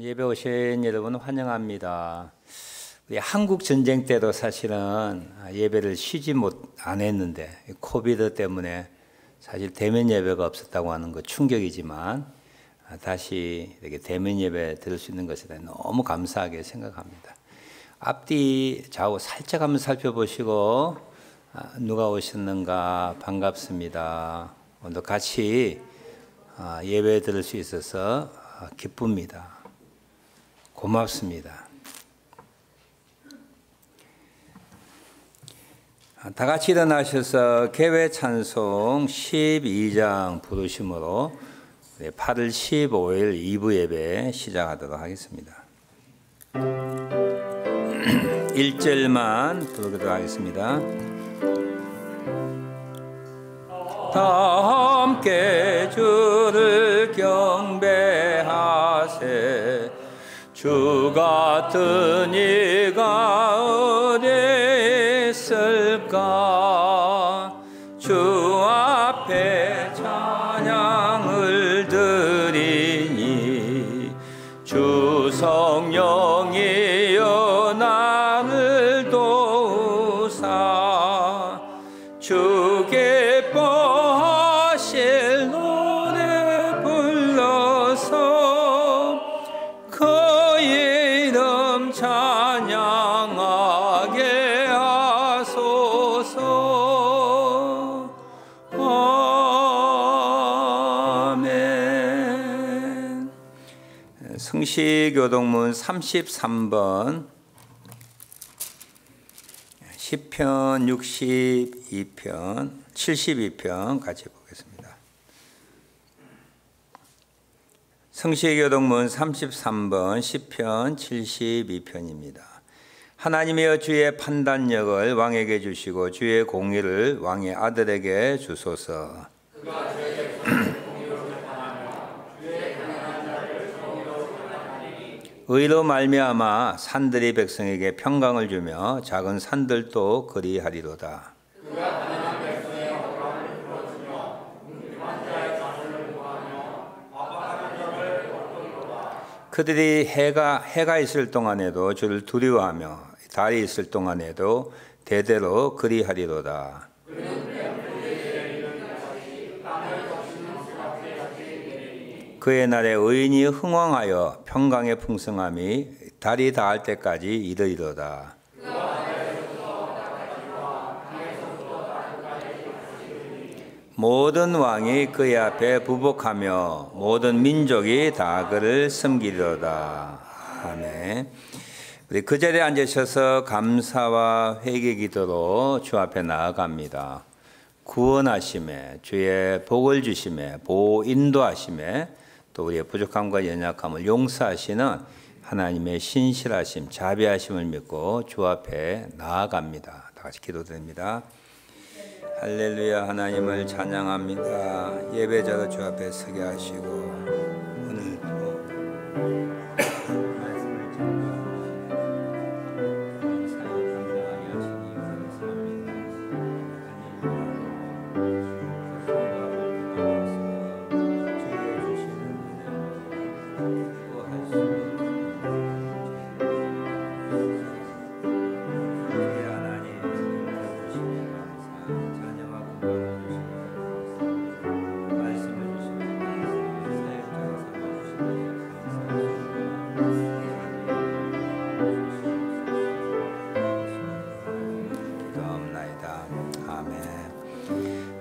예배 오신 여러분 환영합니다. 우리 한국 전쟁 때도 사실은 예배를 쉬지 안 했는데 코비드 때문에 사실 대면 예배가 없었다고 하는 거 충격이지만 다시 이렇게 대면 예배 들을 수 있는 것에 대해 너무 감사하게 생각합니다. 앞뒤 좌우 살짝 한번 살펴보시고 누가 오셨는가 반갑습니다. 오늘 같이 예배 들을 수 있어서 기쁩니다. 고맙습니다. 다 같이 일어나셔서 개회 찬송 12장 부르심으로 8월 15일 2부 예배 시작하도록 하겠습니다. 1절만 부르도록 하겠습니다. 다 함께 주를 경배하세. 주 같은 이가 어디 있을까. 주 앞에 찬양을 드리니 주 성령이여 나를 도우사. 주 기뻐하실 노래 불러서 그 이름 찬양하게 하소서. 아멘. 성시교동문 33번 시편 62편 72편 같이 보겠습니다. 성시교동문 33번 시편 72편입니다. 하나님이여 주의 판단력을 왕에게 주시고 주의 공의를 왕의 아들에게 주소서. 의로 말미암아 산들이 백성에게 평강을 주며 작은 산들도 그리하리로다. 그들이 해가 있을 동안에도 주를 두려워하며 달이 있을 동안에도 대대로 그리하리로다. 그의 날에 의인이 흥왕하여 평강의 풍성함이 달이 닿을 때까지 이르리로다. 모든 왕이 그의 앞에 부복하며 모든 민족이 다 그를 섬기리로다. 아멘. 우리 그 자리에 앉으셔서 감사와 회개 기도로 주 앞에 나아갑니다. 구원하심에, 주의 복을 주심에, 보호 인도하심에, 또 우리의 부족함과 연약함을 용서하시는 하나님의 신실하심, 자비하심을 믿고 주 앞에 나아갑니다. 다 같이 기도드립니다. 할렐루야. 하나님을 찬양합니다. 예배자가 주 앞에 서게 하시고 오늘도 말씀을 전하고 사역을 감당하게 하시니 감사합니다.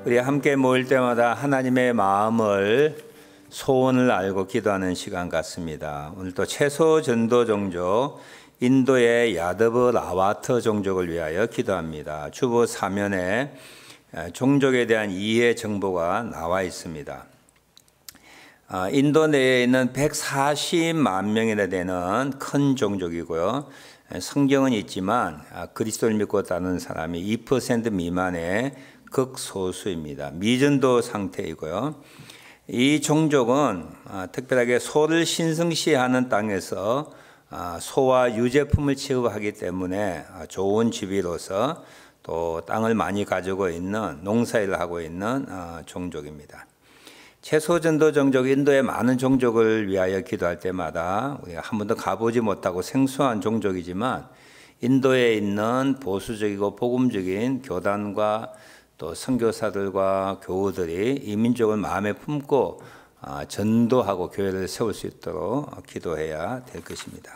우리 함께 모일 때마다 하나님의 마음을 소원을 알고 기도하는 시간 같습니다. 오늘도 최소 전도 종족 인도의 야드브 라와트 종족을 위하여 기도합니다. 주보 사면에 종족에 대한 이해 정보가 나와 있습니다. 인도 내에 있는 140만 명이나 되는 큰 종족이고요. 성경은 있지만 그리스도를 믿고 따르는 사람이 2% 미만의 극소수입니다. 미전도 상태이고요. 이 종족은 특별하게 소를 신성시하는 땅에서 소와 유제품을 취급하기 때문에 좋은 집이로서 또 땅을 많이 가지고 있는 농사일을 하고 있는 종족입니다. 최소 전도 종족 인도의 많은 종족을 위하여 기도할 때마다 우리가 한 번도 가보지 못하고 생소한 종족이지만 인도에 있는 보수적이고 복음적인 교단과 또 선교사들과 교우들이 이 민족을 마음에 품고 전도하고 교회를 세울 수 있도록 기도해야 될 것입니다.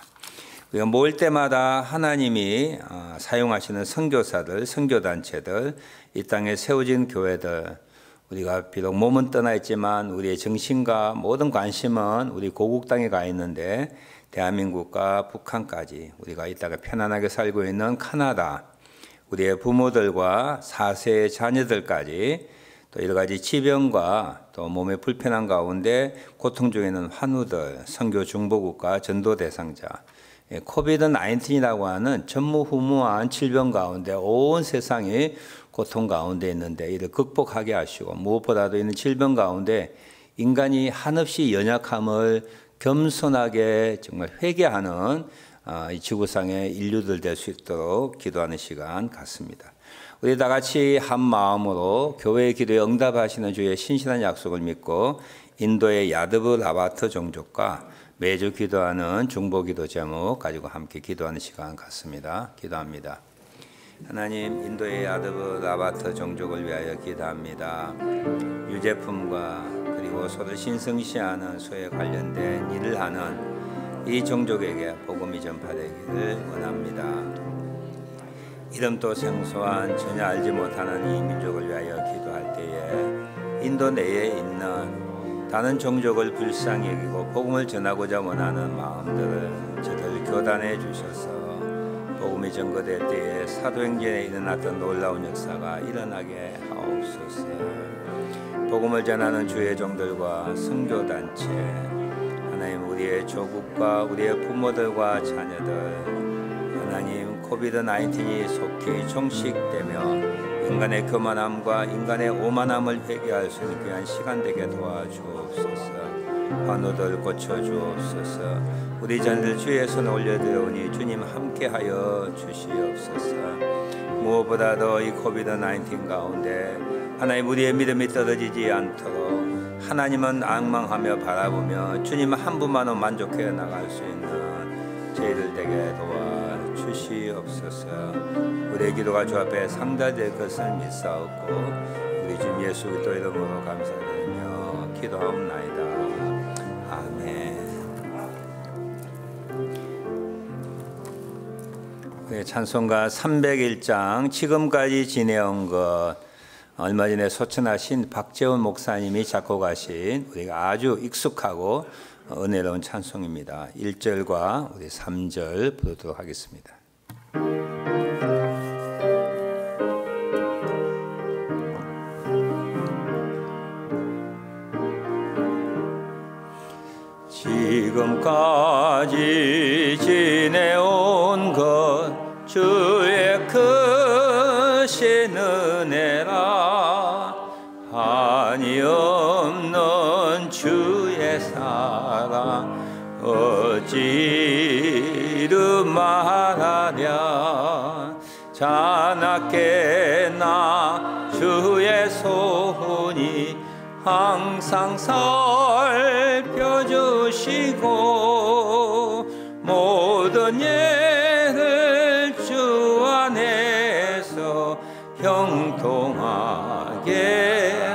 우리가 모일 때마다 하나님이 사용하시는 선교사들, 선교단체들, 이 땅에 세워진 교회들, 우리가 비록 몸은 떠나 있지만 우리의 정신과 모든 관심은 우리 고국 땅에 가 있는데 대한민국과 북한까지 우리가 이따가 편안하게 살고 있는 카나다, 우리의 부모들과 4세의 자녀들까지 또 여러 가지 지병과 또 몸의 불편한 가운데 고통 중에 있는 환우들, 선교 중보국가 전도 대상자, 코비드 19이라고 하는 전무후무한 질병 가운데 온 세상이 고통 가운데 있는데 이를 극복하게 하시고 무엇보다도 있는 질병 가운데 인간이 한없이 연약함을 겸손하게 정말 회개하는 이 지구상의 인류들 될 수 있도록 기도하는 시간 같습니다. 우리 다 같이 한 마음으로 교회의 기도에 응답하시는 주의 신실한 약속을 믿고 인도의 야드브 라바트 종족과 매주 기도하는 중보기도 제목 가지고 함께 기도하는 시간 같습니다. 기도합니다. 하나님, 인도의 야드브 라바트 종족을 위하여 기도합니다. 유제품과 그리고 소를 신성시하는 소에 관련된 일을 하는 이 종족에게 복음이 전파되기를 원합니다. 이름도 생소한 전혀 알지 못하는 이 민족을 위하여 기도할 때에 인도 내에 있는 다른 종족을 불쌍히 여기고 복음을 전하고자 원하는 마음들을 저들 교단해 주셔서 복음이 전거될 때에 사도행전에 일어났던 놀라운 역사가 일어나게 하옵소서. 복음을 전하는 주의 종들과 선교단체, 하나님 우리의 조국과 우리의 부모들과 자녀들, 하나님 코비드 19이 속히 종식되며 인간의 교만함과 인간의 오만함을 회개할 수 있는 귀한 시간 되게 도와주옵소서. 환우들 고쳐주옵소서. 우리 자녀들 주의 손에 올려드려오니 주님 함께하여 주시옵소서. 무엇보다도 이 코비드 19 가운데 하나님 우리의 믿음이 떨어지지 않도록 하나님은 앙망하며 바라보며 주님 한 분만은 만족해 나갈 수 있는 저희들 되게 도와주시옵소서. 우리의 기도가 주 앞에 상달될 것을 믿사옵고 우리 주 예수 그리스도 이름으로 감사드리며 기도하옵나이다. 아멘. 찬송가 301장 지금까지 지내온 것, 얼마 전에 소천하신 박재훈 목사님이 작곡하신 우리가 아주 익숙하고 은혜로운 찬송입니다. 1절과 우리 3절 부르도록 하겠습니다. 지금까지 지내온 것 주의 크신 은혜라 한이 없는 주의 사랑 어찌로 말하랴. 자나깨 나 주의 손이 항상 살펴주시고 모든 예를 주 안에서 형통하게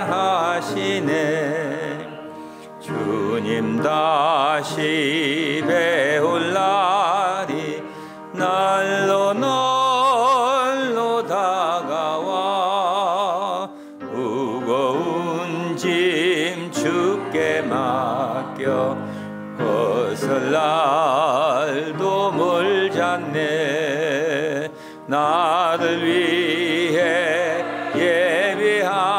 하시네. 주님 다시 배울 날이 날로 날로 다가와 무거운 짐 주께 맡겨 벗을 날도 멀잖네. 나를 위해 예비하신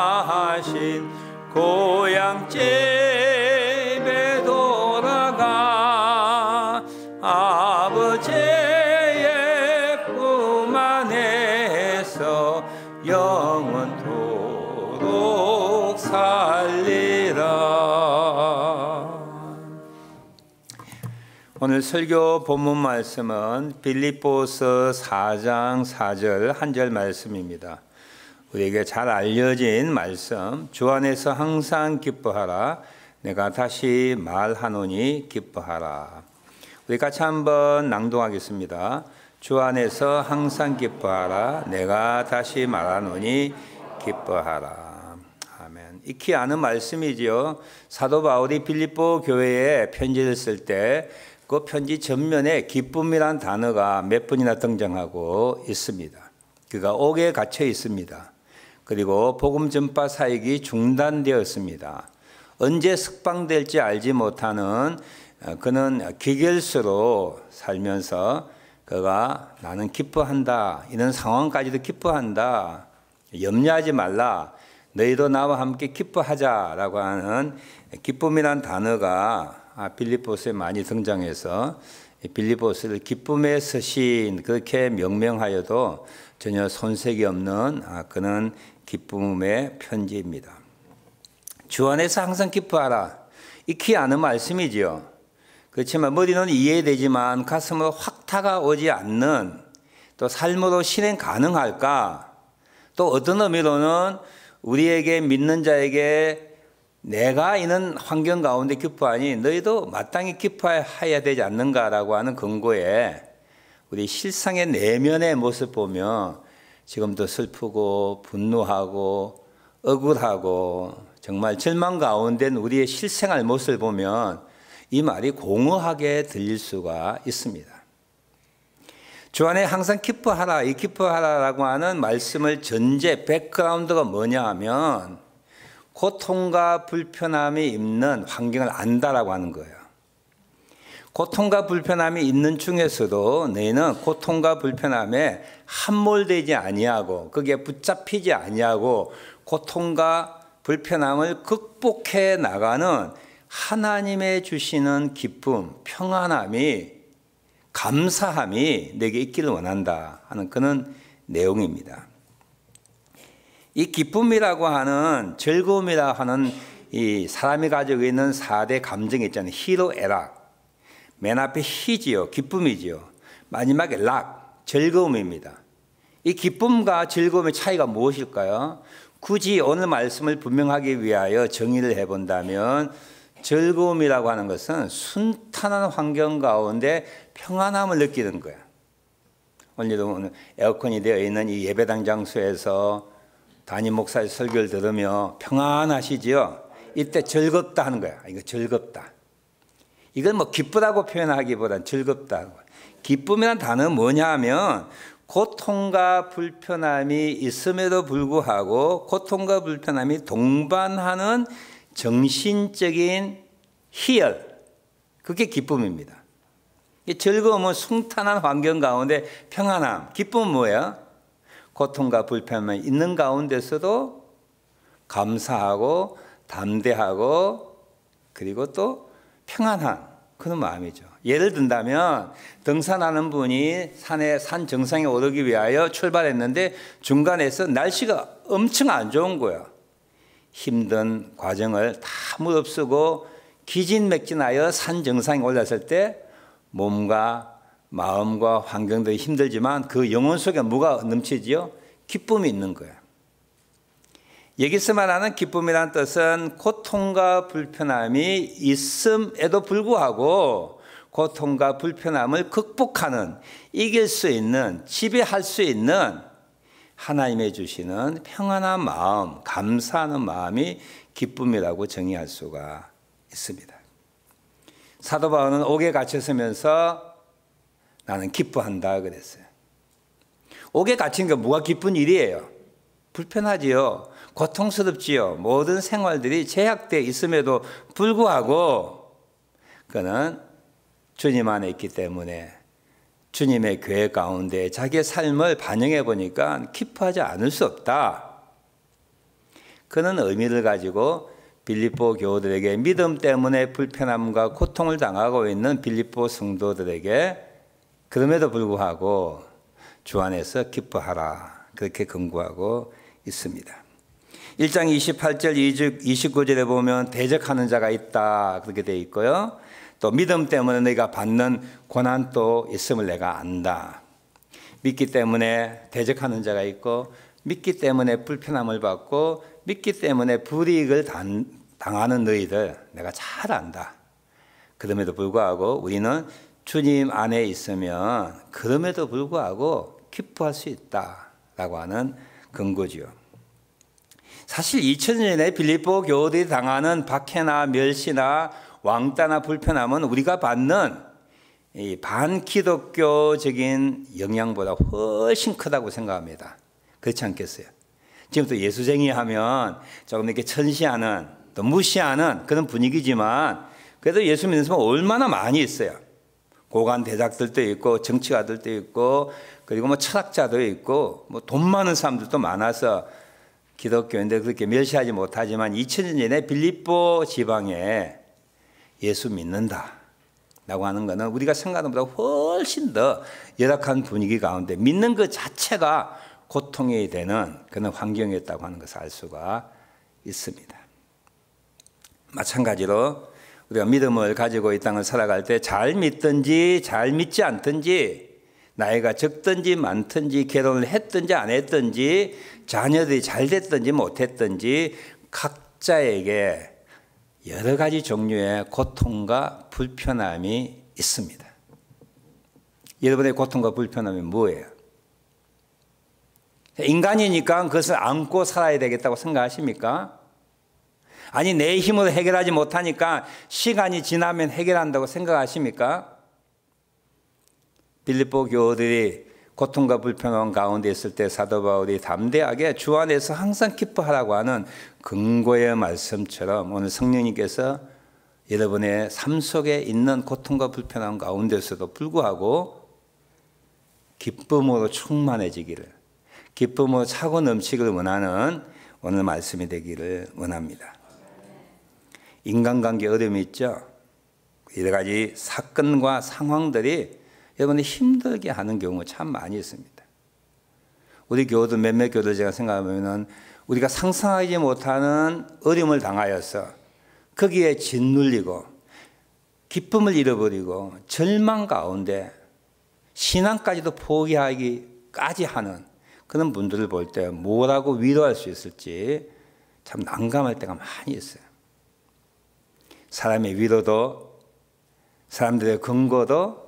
고향 집에 돌아가 아버지의 품 안에서 영원토록 살리라. 오늘 설교 본문 말씀은 빌립보서 4장 4절 한 절 말씀입니다. 우리에게 잘 알려진 말씀, 주 안에서 항상 기뻐하라. 내가 다시 말하노니 기뻐하라. 우리 같이 한번 낭독하겠습니다. 주 안에서 항상 기뻐하라. 내가 다시 말하노니 기뻐하라. 아멘. 익히 아는 말씀이지요. 사도 바울이 빌립보 교회에 편지를 쓸 때 그 편지 전면에 기쁨이란 단어가 몇 번이나 등장하고 있습니다. 그가 옥에 갇혀 있습니다. 그리고 복음 전파 사역이 중단되었습니다. 언제 석방될지 알지 못하는 그는 기결수로 살면서 그가 나는 기뻐한다. 이런 상황까지도 기뻐한다. 염려하지 말라. 너희도 나와 함께 기뻐하자라고 하는 기쁨이란 단어가 빌립보서에 많이 등장해서 빌립보서를 기쁨의 서신 그렇게 명명하여도 전혀 손색이 없는 그런 기쁨의 편지입니다. 주 안에서 항상 기뻐하라. 익히 아는 말씀이지요. 그렇지만 머리는 이해되지만 가슴으로 확 다가오지 않는, 또 삶으로 실행 가능할까? 또 어떤 의미로는 우리에게 믿는 자에게 내가 있는 환경 가운데 기뻐하니 너희도 마땅히 기뻐해야 되지 않는가라고 하는 근거에 우리 실상의 내면의 모습 보면 지금도 슬프고 분노하고 억울하고 정말 절망 가운데 우리의 실생활 모습을 보면 이 말이 공허하게 들릴 수가 있습니다. 주 안에 항상 기뻐하라, 이 기뻐하라라고 하는 말씀을 전제, 백그라운드가 뭐냐 하면 고통과 불편함이 있는 환경을 안다라고 하는 거예요. 고통과 불편함이 있는 중에서도 너희는 고통과 불편함에 함몰되지 아니하고 거기에 붙잡히지 아니하고 고통과 불편함을 극복해 나가는 하나님의 주시는 기쁨, 평안함이, 감사함이 내게 있기를 원한다 하는 그런 내용입니다. 이 기쁨이라고 하는, 즐거움이라고 하는 이 사람이 가지고 있는 4대 감정이 있잖아요. 희로 애락. 맨 앞에 희지요, 기쁨이지요. 마지막에 락, 즐거움입니다. 이 기쁨과 즐거움의 차이가 무엇일까요? 굳이 오늘 말씀을 분명하기 위하여 정의를 해본다면 즐거움이라고 하는 것은 순탄한 환경 가운데 평안함을 느끼는 거야. 오늘 에어컨이 되어 있는 이 예배당 장소에서 담임 목사의 설교를 들으며 평안하시지요? 이때 즐겁다 하는 거야. 이거 즐겁다. 이건 뭐 기쁘다고 표현하기보다는 즐겁다. 기쁨이라는 단어는 뭐냐 하면 고통과 불편함이 있음에도 불구하고 고통과 불편함이 동반하는 정신적인 희열, 그게 기쁨입니다. 즐거움은 순탄한 환경 가운데 평안함, 기쁨은 뭐예요? 고통과 불편함이 있는 가운데서도 감사하고 담대하고 그리고 또 평안한 그런 마음이죠. 예를 든다면 등산하는 분이 산 정상에 오르기 위하여 출발했는데 중간에서 날씨가 엄청 안 좋은 거예요. 힘든 과정을 다 무릅쓰고 기진맥진하여 산 정상에 올랐을 때 몸과 마음과 환경도 힘들지만 그 영혼 속에 뭐가 넘치지요? 기쁨이 있는 거예요. 여기서 말하는 기쁨이라는 뜻은 고통과 불편함이 있음에도 불구하고 고통과 불편함을 극복하는, 이길 수 있는, 지배할 수 있는 하나님의 주시는 평안한 마음, 감사하는 마음이 기쁨이라고 정의할 수가 있습니다. 사도 바울은 옥에 갇혔으면서 나는 기뻐한다 그랬어요. 옥에 갇힌 게 뭐가 기쁜 일이에요? 불편하지요. 고통스럽지요. 모든 생활들이 제약되어 있음에도 불구하고 그는 주님 안에 있기 때문에 주님의 교회 가운데 자기의 삶을 반영해 보니까 기뻐하지 않을 수 없다. 그는 의미를 가지고 빌립보 교우들에게 믿음 때문에 불편함과 고통을 당하고 있는 빌립보 성도들에게 그럼에도 불구하고 주 안에서 기뻐하라 그렇게 권고하고 있습니다. 1장 28절 29절에 보면 대적하는 자가 있다 그렇게 되어 있고요. 또 믿음 때문에 내가 받는 고난도 있음을 내가 안다. 믿기 때문에 대적하는 자가 있고 믿기 때문에 불편함을 받고 믿기 때문에 불이익을 당하는 너희들 내가 잘 안다. 그럼에도 불구하고 우리는 주님 안에 있으면 그럼에도 불구하고 기뻐할 수 있다라고 하는 근거지요. 사실 2000년 전에 빌립보 교우들이 당하는 박해나 멸시나 왕따나 불편함은 우리가 받는 이 반기독교적인 영향보다 훨씬 크다고 생각합니다. 그렇지 않겠어요? 지금 또 예수쟁이 하면 조금 이렇게 천시하는 또 무시하는 그런 분위기지만 그래도 예수 믿는 사람은 얼마나 많이 있어요. 고관 대작들도 있고 정치가들도 있고 그리고 뭐 철학자도 있고 뭐 돈 많은 사람들도 많아서 기독교인데 그렇게 멸시하지 못하지만 2000년 전에 빌립보 지방에 예수 믿는다 라고 하는 것은 우리가 생각하는 것보다 훨씬 더 열악한 분위기 가운데 믿는 것 자체가 고통이 되는 그런 환경이었다고 하는 것을 알 수가 있습니다. 마찬가지로 우리가 믿음을 가지고 이 땅을 살아갈 때 잘 믿든지 잘 믿지 않든지 나이가 적든지 많든지 결혼을 했든지 안 했든지 자녀들이 잘 됐든지 못했든지 각자에게 여러 가지 종류의 고통과 불편함이 있습니다. 여러분의 고통과 불편함이 뭐예요? 인간이니까 그것을 안고 살아야 되겠다고 생각하십니까? 아니 내 힘으로 해결하지 못하니까 시간이 지나면 해결한다고 생각하십니까? 빌립보 교우들이 고통과 불편함 가운데 있을 때 사도 바울이 담대하게 주 안에서 항상 기뻐하라고 하는 근거의 말씀처럼 오늘 성령님께서 여러분의 삶 속에 있는 고통과 불편함 가운데서도 불구하고 기쁨으로 충만해지기를 기쁨으로 차고 넘치기를 원하는 오늘 말씀이 되기를 원합니다. 인간관계 어려움이 있죠. 여러 가지 사건과 상황들이 여러분이 힘들게 하는 경우가 참 많이 있습니다. 우리 교우들 몇몇 교우들 제가 생각하면 우리가 상상하지 못하는 어려움을 당하여서 거기에 짓눌리고 기쁨을 잃어버리고 절망 가운데 신앙까지도 포기하기까지 하는 그런 분들을 볼 때 뭐라고 위로할 수 있을지 참 난감할 때가 많이 있어요. 사람의 위로도 사람들의 근거도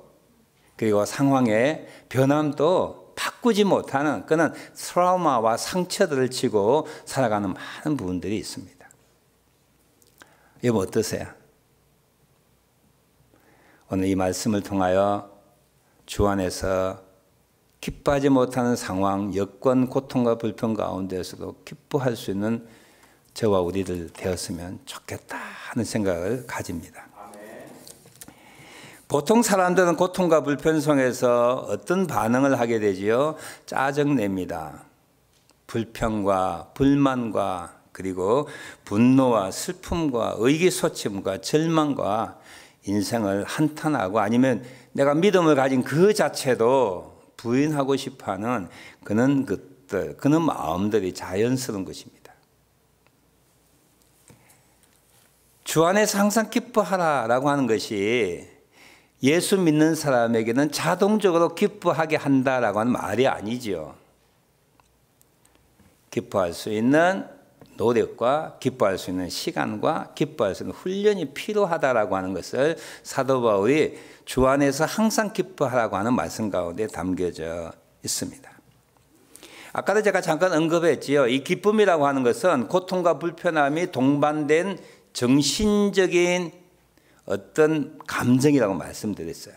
그리고 상황의 변함도 바꾸지 못하는 그런 트라우마와 상처들을 지고 살아가는 많은 부분들이 있습니다. 여러분 어떠세요? 오늘 이 말씀을 통하여 주 안에서 기뻐하지 못하는 상황, 여건, 고통과 불편 가운데서도 기뻐할 수 있는 저와 우리들 되었으면 좋겠다 하는 생각을 가집니다. 보통 사람들은 고통과 불편 속에서 어떤 반응을 하게 되지요? 짜증냅니다. 불평과 불만과 그리고 분노와 슬픔과 의기소침과 절망과 인생을 한탄하고 아니면 내가 믿음을 가진 그 자체도 부인하고 싶어하는 그런 것들, 그런 마음들이 자연스러운 것입니다. 주 안에서 항상 기뻐하라라고 하는 것이 예수 믿는 사람에게는 자동적으로 기뻐하게 한다라고 하는 말이 아니죠. 기뻐할 수 있는 노력과 기뻐할 수 있는 시간과 기뻐할 수 있는 훈련이 필요하다라고 하는 것을 사도 바울이 주 안에서 항상 기뻐하라고 하는 말씀 가운데 담겨져 있습니다. 아까도 제가 잠깐 언급했지요. 이 기쁨이라고 하는 것은 고통과 불편함이 동반된 정신적인 어떤 감정이라고 말씀드렸어요.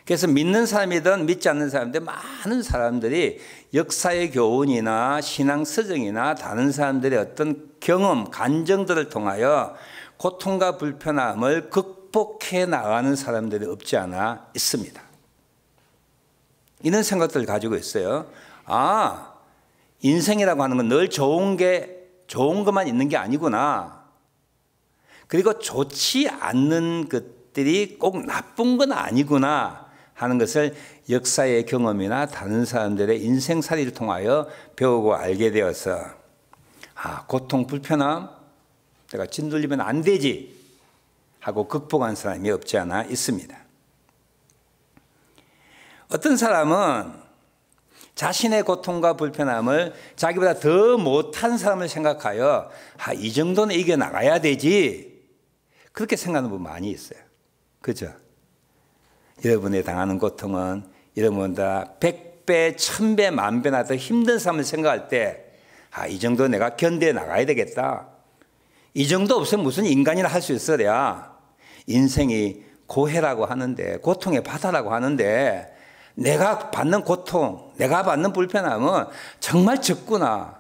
그래서 믿는 사람이든 믿지 않는 사람들 많은 사람들이 역사의 교훈이나 신앙 서정이나 다른 사람들의 어떤 경험, 감정들을 통하여 고통과 불편함을 극복해 나가는 사람들이 없지 않아 있습니다. 이런 생각들을 가지고 있어요. 아, 인생이라고 하는 건 늘 좋은 것만 있는 게 아니구나. 그리고 좋지 않는 것들이 꼭 나쁜 건 아니구나 하는 것을 역사의 경험이나 다른 사람들의 인생살이를 통하여 배우고 알게 되어서 아, 고통, 불편함 내가 짓눌리면 안 되지 하고 극복한 사람이 없지 않아 있습니다. 어떤 사람은 자신의 고통과 불편함을 자기보다 더 못한 사람을 생각하여 이 정도는 이겨나가야 되지, 그렇게 생각하는 분 많이 있어요. 그죠? 여러분이 당하는 고통은 여러분보다 100배, 1000배, 만배나 더 힘든 사람을 생각할 때 이 정도 내가 견뎌 나가야 되겠다. 이 정도 없으면 무슨 인간이나 할 수 있어야. 인생이 고해라고 하는데, 고통의 바다라고 하는데, 내가 받는 고통, 내가 받는 불편함은 정말 적구나.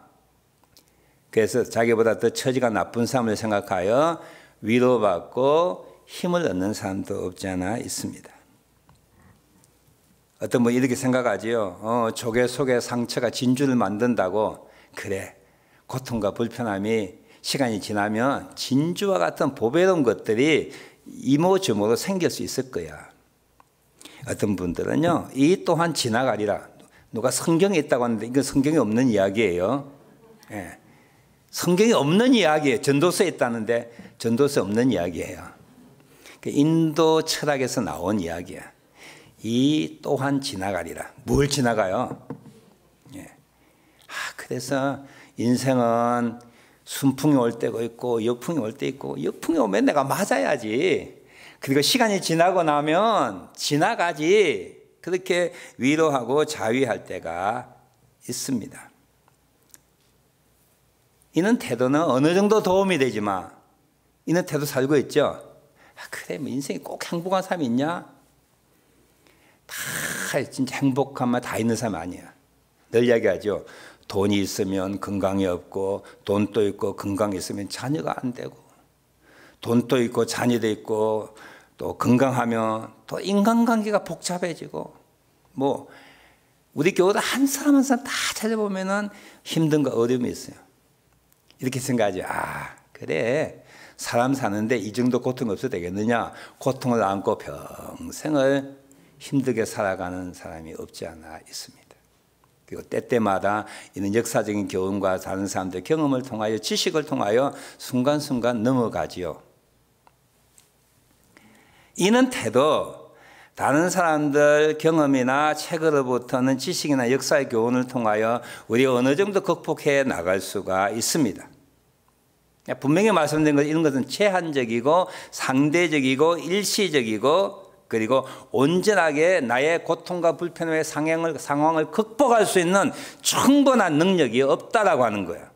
그래서 자기보다 더 처지가 나쁜 사람을 생각하여 위로받고 힘을 얻는 사람도 없지 않아 있습니다. 어떤 분이 이렇게 생각하지요. 조개 속에 상처가 진주를 만든다고. 그래, 고통과 불편함이 시간이 지나면 진주와 같은 보배로운 것들이 이모저모로 생길 수 있을 거야. 어떤 분들은요, 이 또한 지나가리라. 누가 성경에 있다고 하는데 이건 성경에 없는 이야기예요. 예. 성경에 없는 이야기예요. 전도서에 있다는데 전도서에 없는 이야기예요. 인도 철학에서 나온 이야기야. 이 또한 지나가리라. 뭘 지나가요? 예. 그래서 인생은 순풍이 올 때가 있고 역풍이 올 때 있고, 역풍이 오면 내가 맞아야지. 그리고 시간이 지나고 나면 지나가지. 그렇게 위로하고 자위할 때가 있습니다. 이런 태도는 어느 정도 도움이 되지만, 이런 태도 살고 있죠. 그래, 뭐 인생이 꼭 행복한 사람이 있냐? 다 진짜 행복한만 다 있는 사람 아니야. 늘 이야기하죠. 돈이 있으면 건강이 없고, 돈도 있고 건강이 있으면 자녀가 안 되고, 돈도 있고 자녀도 있고 또 건강하면 또 인간관계가 복잡해지고, 뭐 우리 교회도 한 사람 한 사람 다 찾아보면은 힘든가 어려움이 있어요. 이렇게 생각하지. 그래, 사람 사는데 이 정도 고통이 없어도 되겠느냐? 고통을 안고 평생을 힘들게 살아가는 사람이 없지 않아 있습니다. 그리고 때때마다 이런 역사적인 교훈과 다른 사람들의 경험을 통하여, 지식을 통하여 순간순간 넘어가지요. 이는 태도, 다른 사람들 경험이나 책으로부터는 지식이나 역사의 교훈을 통하여 우리 어느 정도 극복해 나갈 수가 있습니다. 분명히 말씀드린 것, 이런 것은 제한적이고 상대적이고 일시적이고, 그리고 온전하게 나의 고통과 불편의 상황을 극복할 수 있는 충분한 능력이 없다라고 하는 거예요.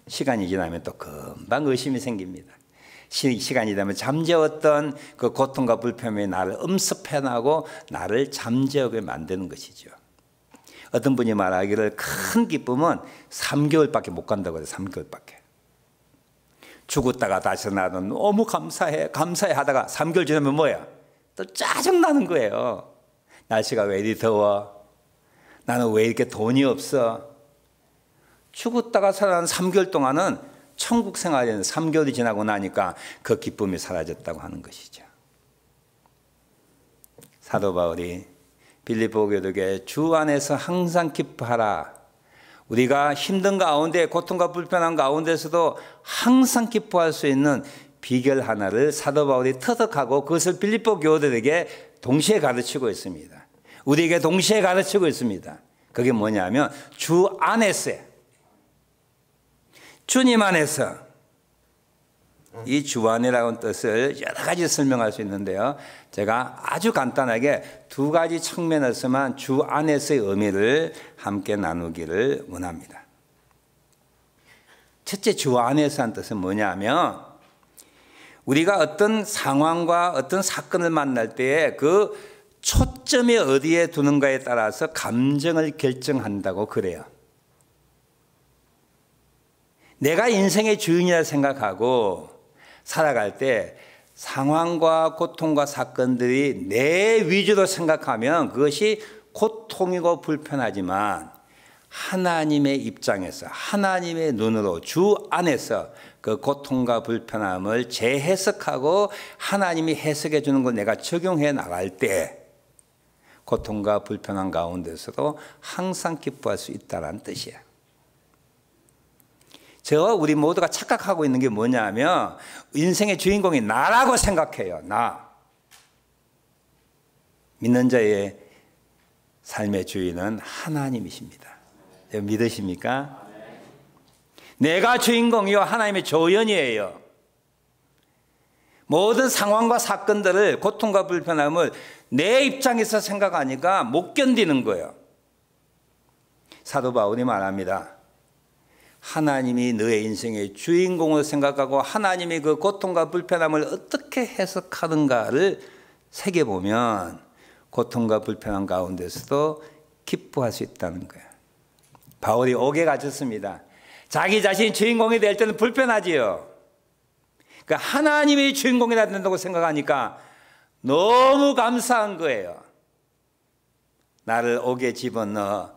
시간이 지나면 또 금방 의심이 생깁니다. 시간이 지나면 잠재웠던 그 고통과 불편이 나를 엄습해나고 나를 잠재우게 만드는 것이죠. 어떤 분이 말하기를 큰 기쁨은 3개월밖에 못 간다고 해요. 3개월밖에. 죽었다가 다시 나도 너무 감사해 하다가 3개월 지나면 뭐야? 또 짜증나는 거예요. 날씨가 왜 이리 더워? 나는 왜 이렇게 돈이 없어? 죽었다가 살아난 3개월 동안은 천국 생활이었는데 3개월이 지나고 나니까 그 기쁨이 사라졌다고 하는 것이죠. 사도 바울이 빌립보 교독에 주 안에서 항상 기뻐하라. 우리가 힘든 가운데, 고통과 불편한 가운데서도 항상 기뻐할 수 있는 비결 하나를 사도 바울이 터득하고 그것을 빌립보 교우들에게 동시에 가르치고 있습니다. 우리에게 동시에 가르치고 있습니다. 그게 뭐냐면 주 안에서요. 주님 안에서. 이 주 안이라는 뜻을 여러 가지 설명할 수 있는데요. 제가 아주 간단하게 두 가지 측면에서만 주 안에서의 의미를 함께 나누기를 원합니다. 첫째, 주 안에서 한 뜻은 뭐냐면, 우리가 어떤 상황과 어떤 사건을 만날 때에 그 초점이 어디에 두는가에 따라서 감정을 결정한다고 그래요. 내가 인생의 주인이라 생각하고 살아갈 때 상황과 고통과 사건들이 내 위주로 생각하면 그것이 고통이고 불편하지만, 하나님의 입장에서, 하나님의 눈으로 주 안에서 그 고통과 불편함을 재해석하고 하나님이 해석해 주는 걸 내가 적용해 나갈 때 고통과 불편한 가운데서도 항상 기뻐할 수 있다는 뜻이에요. 저와 우리 모두가 착각하고 있는 게 뭐냐면, 인생의 주인공이 나라고 생각해요. 나. 믿는 자의 삶의 주인은 하나님이십니다. 믿으십니까? 내가 주인공이요 하나님의 조연이에요. 모든 상황과 사건들을, 고통과 불편함을 내 입장에서 생각하니까 못 견디는 거예요. 사도 바울이 말합니다. 하나님이 너의 인생의 주인공으로 생각하고 하나님이 그 고통과 불편함을 어떻게 해석하는가를 새겨보면 고통과 불편함 가운데서도 기뻐할 수 있다는 거예요. 바울이 옥에 갇혔습니다. 자기 자신이 주인공이 될 때는 불편하지요. 그러니까 하나님이 주인공이 된다고 생각하니까 너무 감사한 거예요. 나를 옥에 집어넣어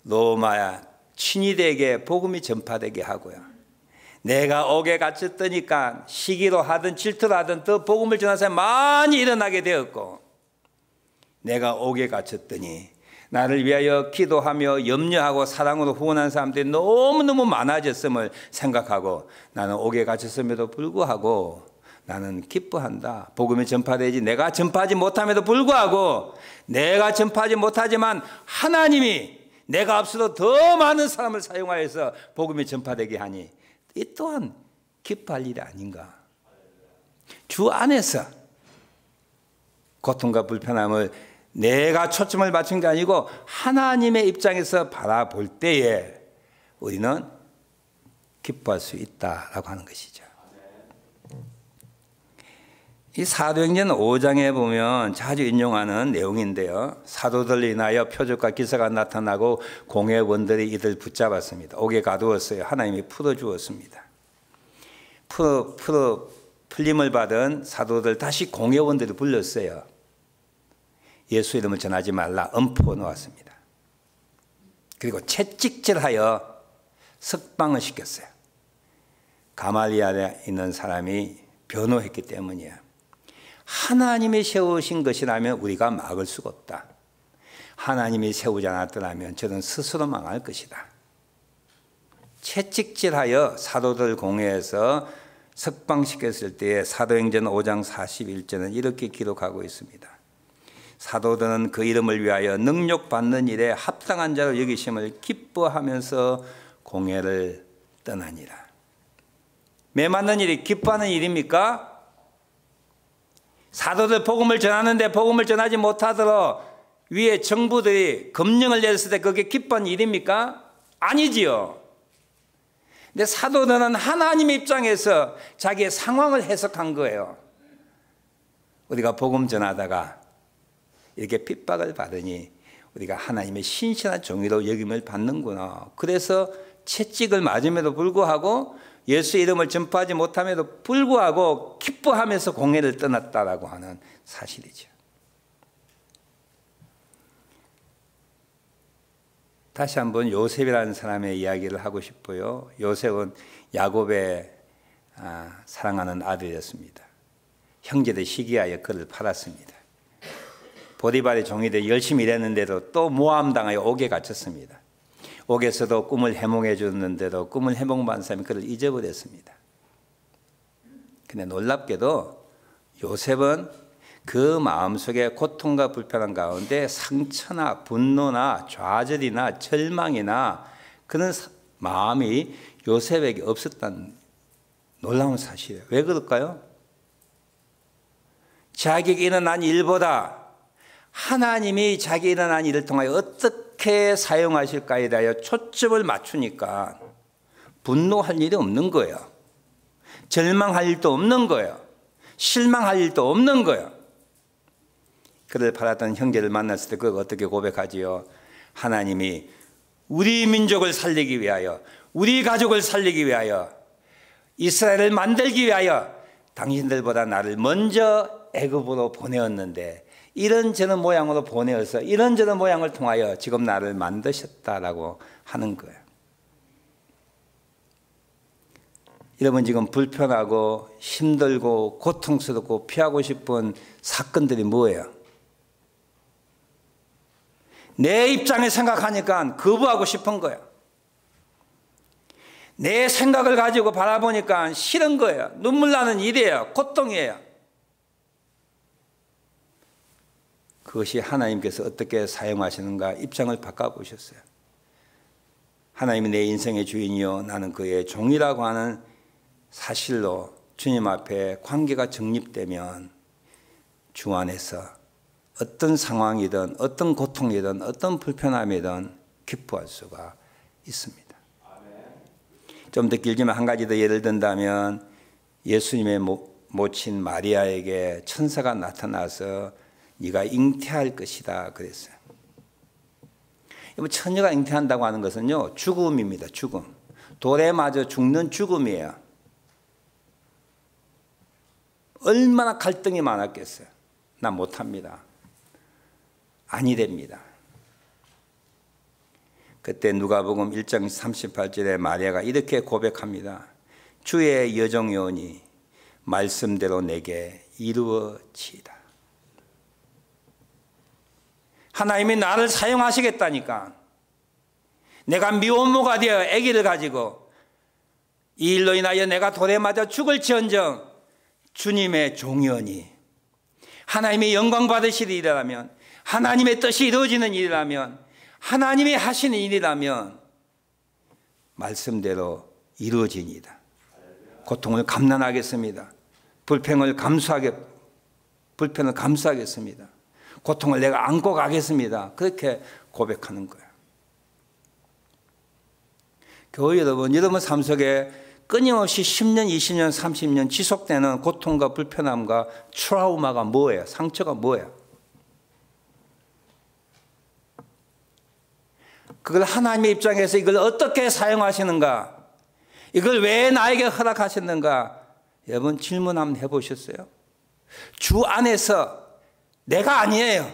로마 친위대에게 복음이 전파되게 하고요. 내가 옥에 갇혔더니까 시기로 하든 질투로 하든 더 복음을 전하는 사람이 많이 일어나게 되었고, 내가 옥에 갇혔더니 나를 위하여 기도하며 염려하고 사랑으로 후원하는 사람들이 너무너무 많아졌음을 생각하고 나는 옥에 갇혔음에도 불구하고 나는 기뻐한다. 복음이 전파되지 내가 전파하지 못함에도 불구하고, 내가 전파하지 못하지만 하나님이 내가 앞서도 더 많은 사람을 사용하여서 복음이 전파되게 하니 이 또한 기뻐할 일이 아닌가. 주 안에서 고통과 불편함을 내가 초점을 맞춘 게 아니고 하나님의 입장에서 바라볼 때에 우리는 기뻐할 수 있다라고 하는 것이죠. 이 사도행전 5장에 보면 자주 인용하는 내용인데요. 사도들로 인하여 표적과 기사가 나타나고 공회원들이 이들 붙잡았습니다. 옥에 가두었어요. 하나님이 풀어주었습니다. 풀림을 받은 사도들 다시 공회원들이 불렀어요. 예수 이름을 전하지 말라 엄포 놓았습니다. 그리고 채찍질하여 석방을 시켰어요. 가말리엘에 있는 사람이 변호했기 때문이에요. 하나님이 세우신 것이라면 우리가 막을 수가 없다. 하나님이 세우지 않았더라면 저는 스스로 망할 것이다. 채찍질하여 사도들 공회에서 석방시켰을 때에 사도행전 5장 41절은 이렇게 기록하고 있습니다. 사도들은 그 이름을 위하여 능력받는 일에 합당한 자로 여기심을 기뻐하면서 공회를 떠나니라. 매 맞는 일이 기뻐하는 일입니까? 사도들 복음을 전하는데 복음을 전하지 못하도록 위에 정부들이 검령을 내렸을 때 그게 기뻐하는 일입니까? 아니지요. 근데 사도들은 하나님의 입장에서 자기의 상황을 해석한 거예요. 우리가 복음 전하다가 이렇게 핍박을 받으니 우리가 하나님의 신실한 종이로 여김을 받는구나. 그래서 채찍을 맞음에도 불구하고 예수 이름을 전파하지 못함에도 불구하고 기뻐하면서 공회를 떠났다라고 하는 사실이죠. 다시 한번 요셉이라는 사람의 이야기를 하고 싶어요. 요셉은 야곱의 사랑하는 아들이었습니다. 형제들 시기하여 그를 팔았습니다. 보디발의 종이 되어 열심히 일했는데도 또 모함당하여 옥에 갇혔습니다. 옥에서도 꿈을 해몽해 줬는데도 꿈을 해몽받은 사람이 그를 잊어버렸습니다. 근데 놀랍게도 요셉은 그 마음속에 고통과 불편한 가운데 상처나 분노나 좌절이나 절망이나 그런 마음이 요셉에게 없었다는 놀라운 사실이에요. 왜 그럴까요? 자기에게 일어난 일보다 하나님이 자기에게 일어난 일을 통하여 어떻게 사용하실까에 대하여 초점을 맞추니까 분노할 일이 없는 거예요. 절망할 일도 없는 거예요. 실망할 일도 없는 거예요. 그를 팔았던 형제를 만났을 때 그가 어떻게 고백하지요? 하나님이 우리 민족을 살리기 위하여, 우리 가족을 살리기 위하여, 이스라엘을 만들기 위하여 당신들보다 나를 먼저 애굽으로 보내었는데 이런저런 모양으로 보내어서 이런저런 모양을 통하여 지금 나를 만드셨다라고 하는 거예요. 여러분 지금 불편하고 힘들고 고통스럽고 피하고 싶은 사건들이 뭐예요? 내 입장에 생각하니까 거부하고 싶은 거예요. 내 생각을 가지고 바라보니까 싫은 거예요. 눈물 나는 일이에요. 고통이에요. 그것이 하나님께서 어떻게 사용하시는가 입장을 바꿔보셨어요. 하나님이 내 인생의 주인이요 나는 그의 종이라고 하는 사실로 주님 앞에 관계가 정립되면 주 안에서 어떤 상황이든 어떤 고통이든 어떤 불편함이든 기뻐할 수가 있습니다. 좀 더 길지만 한 가지 더 예를 든다면 예수님의 모친 마리아에게 천사가 나타나서 네가 잉태할 것이다 그랬어요. 처녀가 잉태한다고 하는 것은요 죽음입니다. 죽음. 돌에 맞아 죽는 죽음이에요. 얼마나 갈등이 많았겠어요. 나 못합니다. 아니 됩니다. 그때 누가복음 1장 38절에 마리아가 이렇게 고백합니다. 주의 여종이오니 말씀대로 내게 이루어지이다. 하나님이 나를 사용하시겠다니까. 내가 미혼모가 되어 아기를 가지고 이 일로 인하여 내가 돌에 맞아 죽을지언정 주님의 종이오니 하나님의 영광 받으실 일이라면 하나님의 뜻이 이루어지는 일이라면 하나님이 하시는 일이라면 말씀대로 이루어지니이다. 고통을 감난하겠습니다. 불편을 감수하겠습니다. 고통을 내가 안고 가겠습니다. 그렇게 고백하는 거예요. 교회 여러분 삶 속에 끊임없이 10년, 20년, 30년 지속되는 고통과 불편함과 트라우마가 뭐예요? 상처가 뭐예요? 그걸 하나님의 입장에서 이걸 어떻게 사용하시는가? 이걸 왜 나에게 허락하셨는가? 여러분 질문 한번 해보셨어요? 주 안에서 내가 아니에요.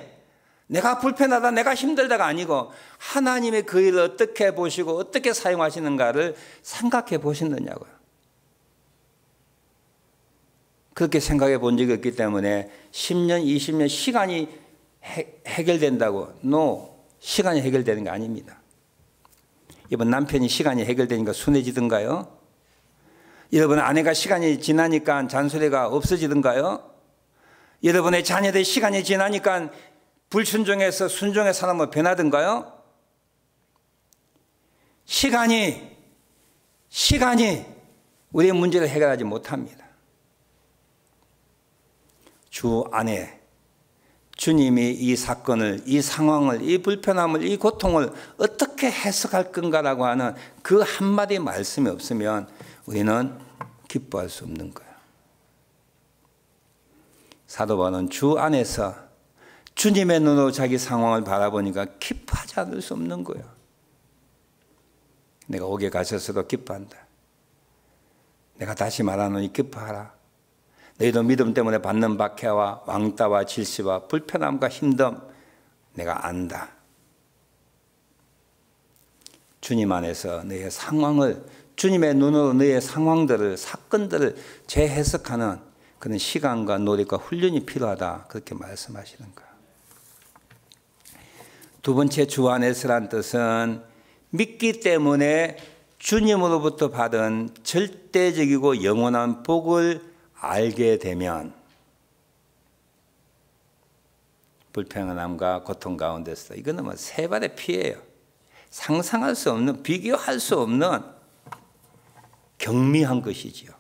내가 불편하다, 내가 힘들다가 아니고 하나님의 그 일을 어떻게 보시고 어떻게 사용하시는가를 생각해 보셨느냐고요. 그렇게 생각해 본 적이 없기 때문에 10년, 20년 시간이 해결된다고. No, 시간이 해결되는 게 아닙니다. 이번 남편이 시간이 해결되니까 순해지던가요? 여러분 아내가 시간이 지나니까 잔소리가 없어지던가요? 여러분의 자녀들 시간이 지나니까 불순종해서 순종의 사람으로 변하던가요? 시간이 우리의 문제를 해결하지 못합니다. 주 안에 주님이 이 사건을, 이 상황을, 이 불편함을, 이 고통을 어떻게 해석할 건가라고 하는 그 한마디 말씀이 없으면 우리는 기뻐할 수 없는 거예요. 사도 바울은 주 안에서 주님의 눈으로 자기 상황을 바라보니까 기뻐하지 않을 수 없는 거예요. 내가 옥에 갇혔어도 기뻐한다. 내가 다시 말하노니 기뻐하라. 너희도 믿음 때문에 받는 박해와 왕따와 질시와 불편함과 힘듦 내가 안다. 주님 안에서 너의 상황을 주님의 눈으로 너의 상황들을 사건들을 재해석하는 그런 시간과 노력과 훈련이 필요하다. 그렇게 말씀하시는 거예요. 두 번째 주 안에서란 뜻은 믿기 때문에 주님으로부터 받은 절대적이고 영원한 복을 알게 되면 불평함과 고통 가운데서 이거는 뭐 세 발의 피해예요. 상상할 수 없는, 비교할 수 없는 경미한 것이지요.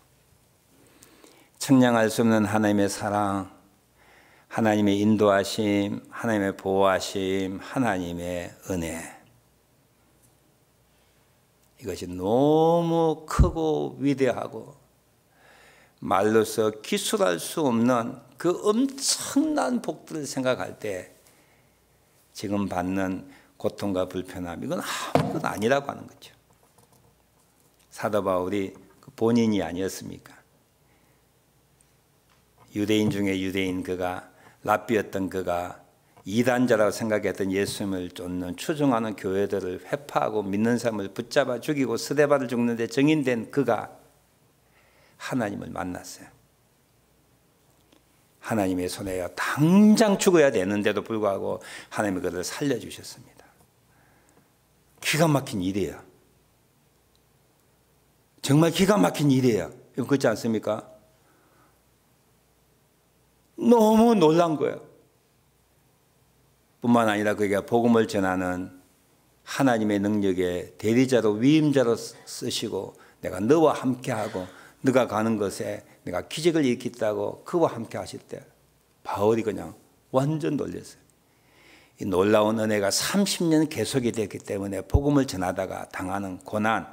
측량할 수 없는 하나님의 사랑, 하나님의 인도하심, 하나님의 보호하심, 하나님의 은혜. 이것이 너무 크고 위대하고 말로서 기술할 수 없는 그 엄청난 복들을 생각할 때 지금 받는 고통과 불편함, 이건 아무것도 아니라고 하는 거죠. 사도 바울이 본인이 아니었습니까? 유대인 중에 유대인 그가, 랍비였던 그가 이단자라고 생각했던 예수님을 쫓는 추종하는 교회들을 회파하고 믿는 사람을 붙잡아 죽이고 스데반을 죽는데 정인된 그가 하나님을 만났어요. 하나님의 손에 당장 죽어야 되는데도 불구하고 하나님이 그를 살려주셨습니다. 기가 막힌 일이에요. 정말 기가 막힌 일이에요. 그렇지 않습니까? 너무 놀란 거예요. 뿐만 아니라 그에게 복음을 전하는 하나님의 능력의 대리자로 위임자로 쓰시고 내가 너와 함께하고 너가 가는 것에 내가 기적을 일으켰다고 그와 함께 하실 때 바울이 그냥 완전 놀랐어요. 이 놀라운 은혜가 30년 계속이 됐기 때문에 복음을 전하다가 당하는 고난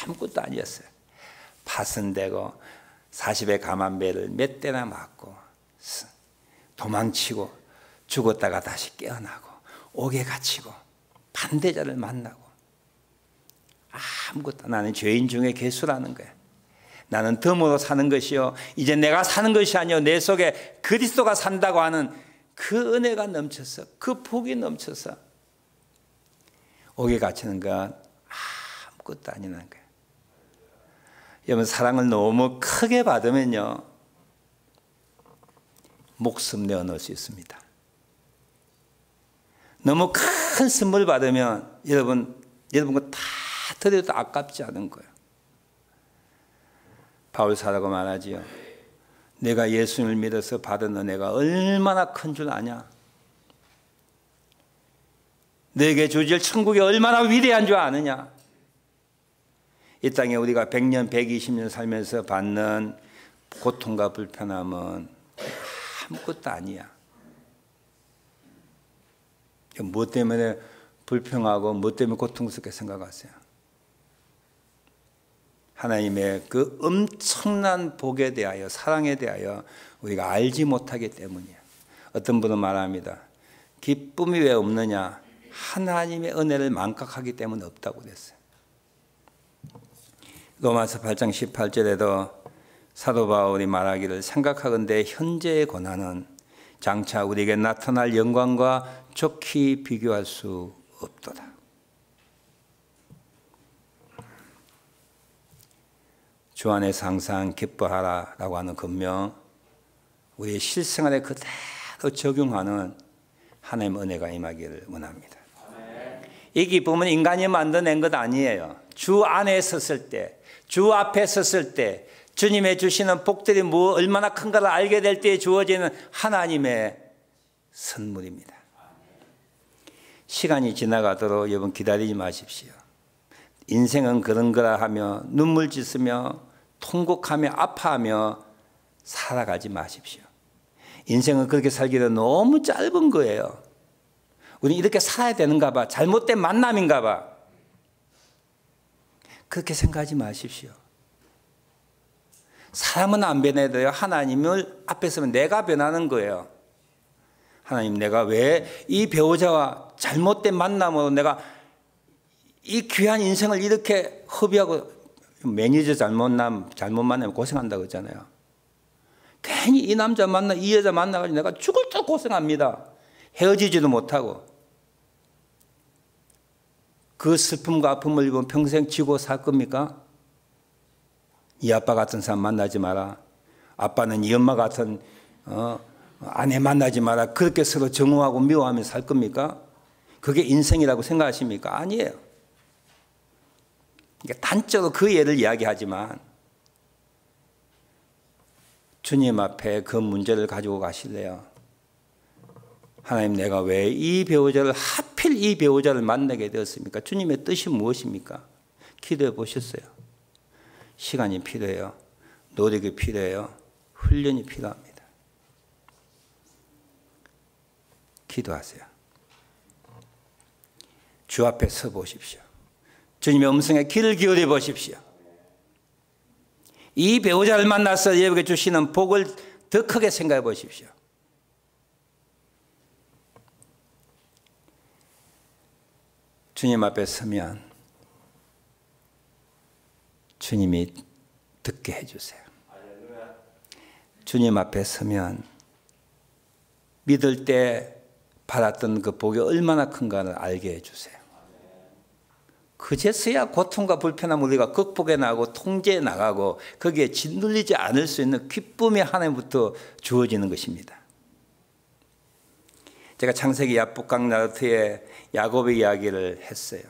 아무것도 아니었어요. 파선되고 40의 감한배를 몇 대나 맞고 도망치고 죽었다가 다시 깨어나고 옥에 갇히고 반대자를 만나고 아무것도 나는 죄인 중에 괴수라는 거야. 나는 덤으로 사는 것이요 이제 내가 사는 것이 아니요 내 속에 그리스도가 산다고 하는 그 은혜가 넘쳐서 그 복이 넘쳐서 옥에 갇히는 건 아무것도 아니라는 거야. 여러분 사랑을 너무 크게 받으면요 목숨 내어놓을 수 있습니다. 너무 큰 선물 받으면 여러분 거 다 드려도 아깝지 않은 거예요. 바울 사도가 말하지요. 내가 예수님을 믿어서 받은 은혜가 얼마나 큰 줄 아냐? 너에게 주어질 천국이 얼마나 위대한 줄 아느냐? 이 땅에 우리가 100년, 120년 살면서 받는 고통과 불편함은 아무것도 아니야. 무엇 때문에 불평하고 무엇 때문에 고통스럽게 생각하세요? 하나님의 그 엄청난 복에 대하여 사랑에 대하여 우리가 알지 못하기 때문이에요. 어떤 분은 말합니다. 기쁨이 왜 없느냐? 하나님의 은혜를 망각하기 때문에 없다고 그랬어요. 로마서 8장 18절에도 사도 바울이 말하기를 생각하건대 현재의 고난은 장차 우리에게 나타날 영광과 좋게 비교할 수 없도다. 주 안에서 항상 기뻐하라라고 하는 금명, 우리의 실생활에 그대로 적용하는 하나님의 은혜가 임하기를 원합니다. 이 기쁨은 인간이 만들어낸 것 아니에요. 주 안에 섰을 때, 주 앞에 섰을 때 주님의 주시는 복들이 얼마나 큰가를 알게 될 때에 주어지는 하나님의 선물입니다. 시간이 지나가도록 여러분 기다리지 마십시오. 인생은 그런 거라 하며 눈물 짓으며 통곡하며 아파하며 살아가지 마십시오. 인생은 그렇게 살기는 너무 짧은 거예요. 우리 이렇게 살아야 되는가 봐. 잘못된 만남인가 봐. 그렇게 생각하지 마십시오. 사람은 안 변해도요. 하나님을 앞에 서면 내가 변하는 거예요. 하나님 내가 왜 이 배우자와 잘못된 만남으로 내가 이 귀한 인생을 이렇게 허비하고 매니저 잘못 만나면 고생한다고 했잖아요. 괜히 이 남자 만나 이 여자 만나가지고 내가 죽을 듯 고생합니다. 헤어지지도 못하고 그 슬픔과 아픔을 입으면 평생 지고 살 겁니까? 이 아빠 같은 사람 만나지 마라. 아빠는 이 엄마 같은 아내 만나지 마라. 그렇게 서로 정오하고 미워하며 살 겁니까? 그게 인생이라고 생각하십니까? 아니에요. 단적으로 그 예를 이야기하지만 주님 앞에 그 문제를 가지고 가실래요? 하나님 내가 왜 이 배우자를 하필 이 배우자를 만나게 되었습니까? 주님의 뜻이 무엇입니까? 기도해 보셨어요? 시간이 필요해요. 노력이 필요해요. 훈련이 필요합니다. 기도하세요. 주 앞에 서 보십시오. 주님의 음성에 귀를 기울여 보십시오. 이 배우자를 만나서 여러분에게 주시는 복을 더 크게 생각해 보십시오. 주님 앞에 서면 주님이 듣게 해주세요. 주님 앞에 서면 믿을 때 받았던 그 복이 얼마나 큰가를 알게 해주세요. 그제서야 고통과 불편함을 우리가 극복해 나가고 통제해 나가고 거기에 짓눌리지 않을 수 있는 기쁨이 하나님부터 주어지는 것입니다. 제가 창세기 야복강 나루트에 야곱의 이야기를 했어요.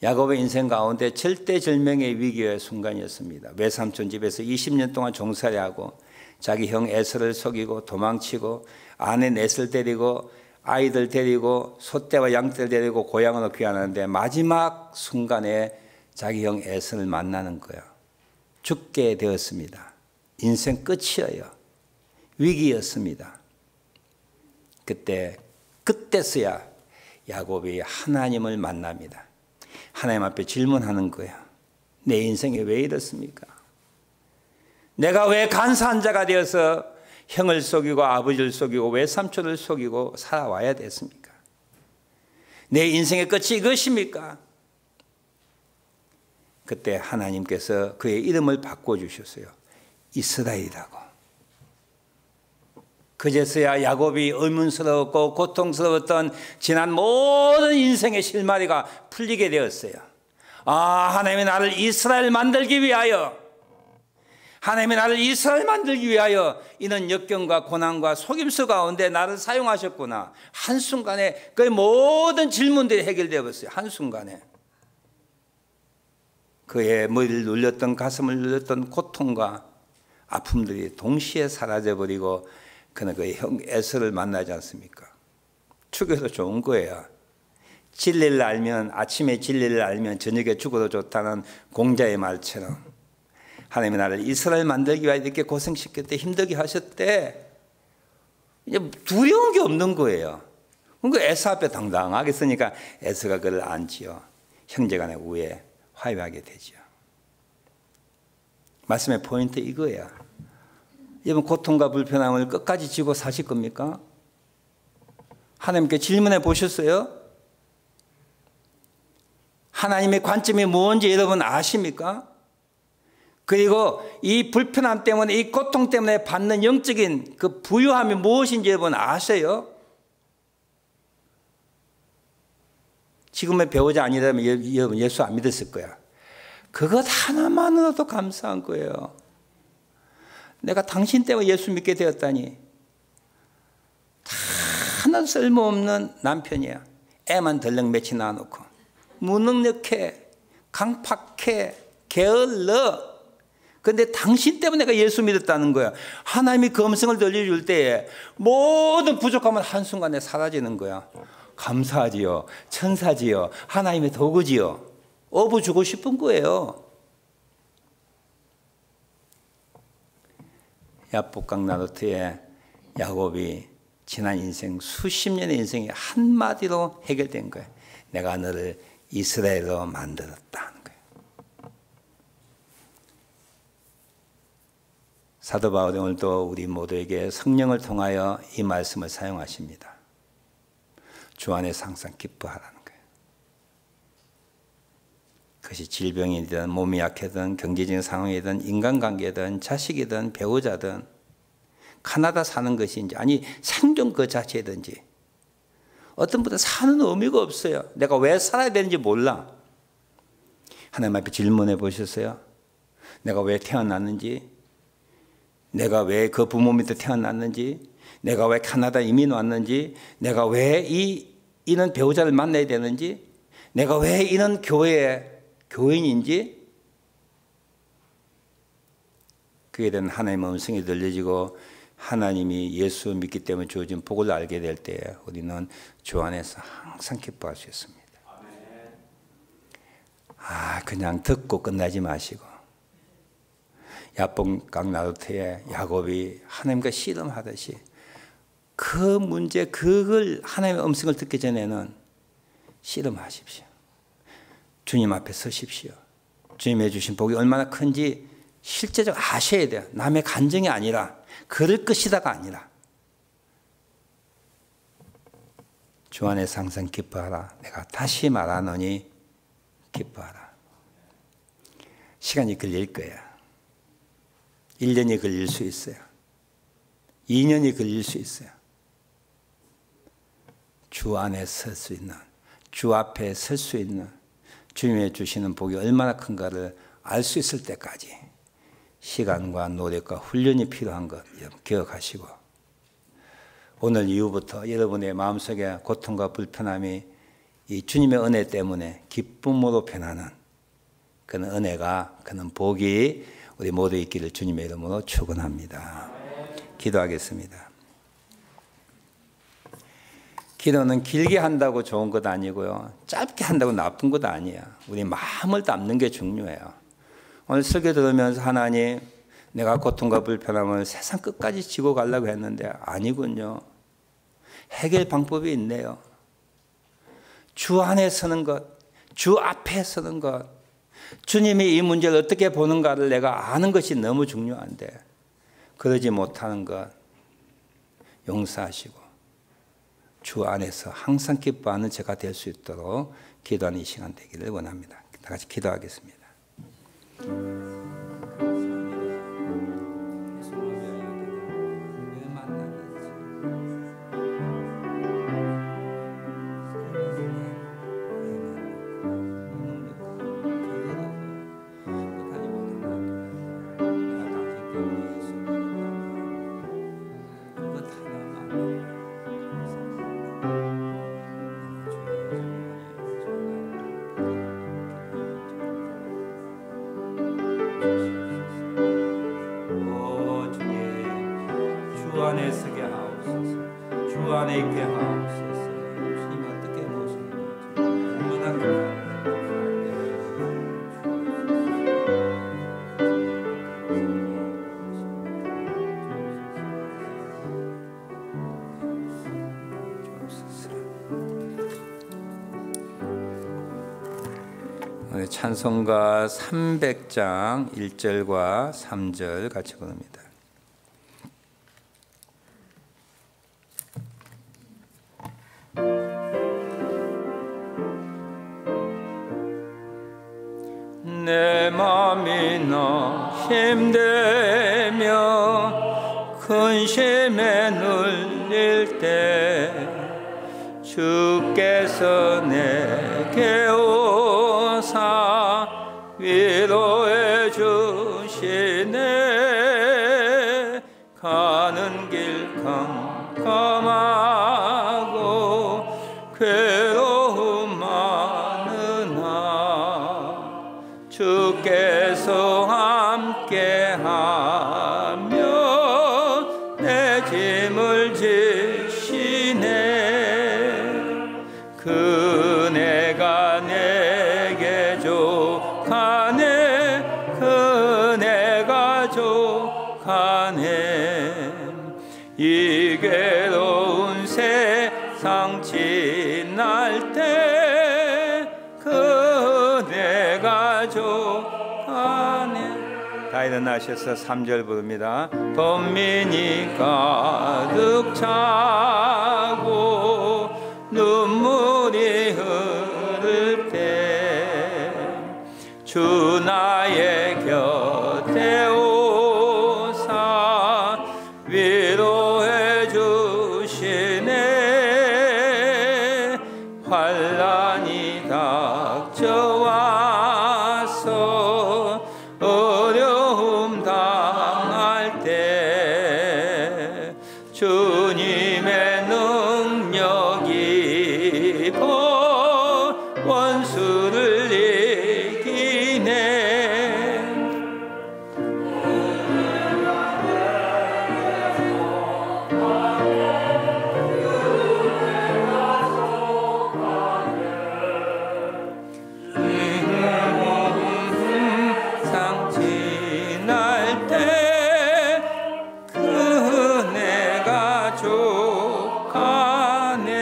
야곱의 인생 가운데 절대절명의 위기의 순간이었습니다. 외삼촌 집에서 20년 동안 종살이하고 자기 형 에서를 속이고 도망치고 아내 넷을 데리고 아이들 데리고 소떼와 양떼를 데리고 고향으로 귀환하는데 마지막 순간에 자기 형 에서를 만나는 거예요. 죽게 되었습니다. 인생 끝이에요. 위기였습니다. 그때서야 야곱이 하나님을 만납니다. 하나님 앞에 질문하는 거예요. 내 인생이 왜 이렇습니까? 내가 왜 간사한 자가 되어서 형을 속이고 아버지를 속이고 외삼촌을 속이고 살아와야 됐습니까? 내 인생의 끝이 이것입니까? 그때 하나님께서 그의 이름을 바꿔주셨어요. 이스라엘이라고. 그제서야 야곱이 의문스러웠고 고통스러웠던 지난 모든 인생의 실마리가 풀리게 되었어요. 하나님이 나를 이스라엘 만들기 위하여, 하나님이 나를 이스라엘 만들기 위하여 이런 역경과 고난과 속임수 가운데 나를 사용하셨구나. 한순간에 그 모든 질문들이 해결되어 버렸어요. 한순간에. 그의 머리를 눌렸던, 가슴을 눌렸던 고통과 아픔들이 동시에 사라져버리고 그는 그의 형 에서를 만나지 않습니까? 죽여도 좋은 거예요. 진리를 알면, 아침에 진리를 알면 저녁에 죽어도 좋다는 공자의 말처럼 하나님이 나를 이스라엘 만들기 위해 이렇게 고생시켰대, 힘들게 하셨대. 이제 두려운 게 없는 거예요. 그러니까 에서 앞에 당당하게 쓰니까 에서가 그를 안지요. 형제간의 우애 화해하게 되죠. 말씀의 포인트 이거예요. 여러분, 고통과 불편함을 끝까지 지고 사실 겁니까? 하나님께 질문해 보셨어요? 하나님의 관점이 뭔지 여러분 아십니까? 그리고 이 불편함 때문에, 이 고통 때문에 받는 영적인 그 부유함이 무엇인지 여러분 아세요? 지금의 배우자 아니라면 여러분 예수 안 믿었을 거야. 그것 하나만으로도 감사한 거예요. 내가 당신 때문에 예수 믿게 되었다니. 하나도 쓸모없는 남편이야. 애만 덜렁 며칠 낳아놓고 무능력해, 강팍해, 게을러. 그런데 당신 때문에 내가 예수 믿었다는 거야. 하나님이 그 음성을 들려줄 때에 모든 부족함은 한순간에 사라지는 거야. 감사하지요. 천사지요. 하나님의 도구지요. 어부 주고 싶은 거예요. 야복강 나루트의 야곱이 지난 인생 수십 년의 인생이 한마디로 해결된 거예요. 내가 너를 이스라엘로 만들었다는 거예요. 사도 바울이 오늘도 우리 모두에게 성령을 통하여 이 말씀을 사용하십니다. 주 안에서 항상 기뻐하라는 거예요. 그것이 질병이든 몸이 약해든 경제적인 상황이든 인간관계든 자식이든 배우자든 가나다 사는 것인지 아니 생존 그 자체든지 어떤 분은 사는 의미가 없어요. 내가 왜 살아야 되는지 몰라. 하나님 앞에 질문해 보셨어요? 내가 왜 태어났는지, 내가 왜 그 부모 밑에 태어났는지, 내가 왜 캐나다 이민 왔는지, 내가 왜 이런 배우자를 만나야 되는지, 내가 왜 이런 교회의 교인인지, 그에 대한 하나님의 음성이 들려지고 하나님이 예수 믿기 때문에 주어진 복을 알게 될 때 우리는 주 안에서 항상 기뻐할 수 있습니다. 그냥 듣고 끝나지 마시고 야복강 나루트의 야곱이 하나님과 씨름하듯이 그 문제, 그걸 하나님의 음성을 듣기 전에는 씨름하십시오. 주님 앞에 서십시오. 주님이 주신 복이 얼마나 큰지 실제적으로 아셔야 돼요. 남의 간증이 아니라, 그럴 것이다가 아니라. 주 안에서 항상 기뻐하라. 내가 다시 말하노니 기뻐하라. 시간이 걸릴 거예요. 1년이 걸릴 수 있어요. 2년이 걸릴 수 있어요. 주 안에 설 수 있는, 주 앞에 설 수 있는 주님이 주시는 복이 얼마나 큰가를 알 수 있을 때까지 시간과 노력과 훈련이 필요한 것 기억하시고, 오늘 이후부터 여러분의 마음속에 고통과 불편함이 이 주님의 은혜 때문에 기쁨으로 변하는 그런 은혜가, 그런 복이 우리 모두 있기를 주님의 이름으로 축원합니다. 기도하겠습니다. 기도는 길게 한다고 좋은 것 아니고요. 짧게 한다고 나쁜 것 아니에요. 우리 마음을 담는 게 중요해요. 오늘 설교 들으면서 하나님, 내가 고통과 불편함을 세상 끝까지 지고 가려고 했는데 아니군요. 해결 방법이 있네요. 주 안에 서는 것, 주 앞에 서는 것, 주님이 이 문제를 어떻게 보는가를 내가 아는 것이 너무 중요한데 그러지 못하는 것 용서하시고 주 안에서 항상 기뻐하는 제가 될 수 있도록 기도하는 이 시간 되기를 원합니다. 다 같이 기도하겠습니다. 주 안에 서게 하옵소서. 주 안에 있게 하옵소서. 주님 어떻게 모시는지 얼마나 오늘 찬송가 300장 1절과 3절 같이 부릅니다. 내 맘이 나 힘들며 근심에 눌릴 때 주께서 내게 오사 위로해 주시네. 가는 길 깜깜하고 괴로움 많으나 주께서 함께하며 내 짐을 지시네. 그네가 내게 족하네. 그네가 족하네. 이 괴로운 세상 지날 때 그네가 족하네. 다 일어나셔서 3절 부릅니다. 번민이 가득 차고 눈물이 흐를 때 주 나의 곁에 오사 위로해 주시네. 환난이 닥쳐와서 어려움 당할 때 주님의 능력이 원수를 이기네. 상 지날 때 그네가 족하네.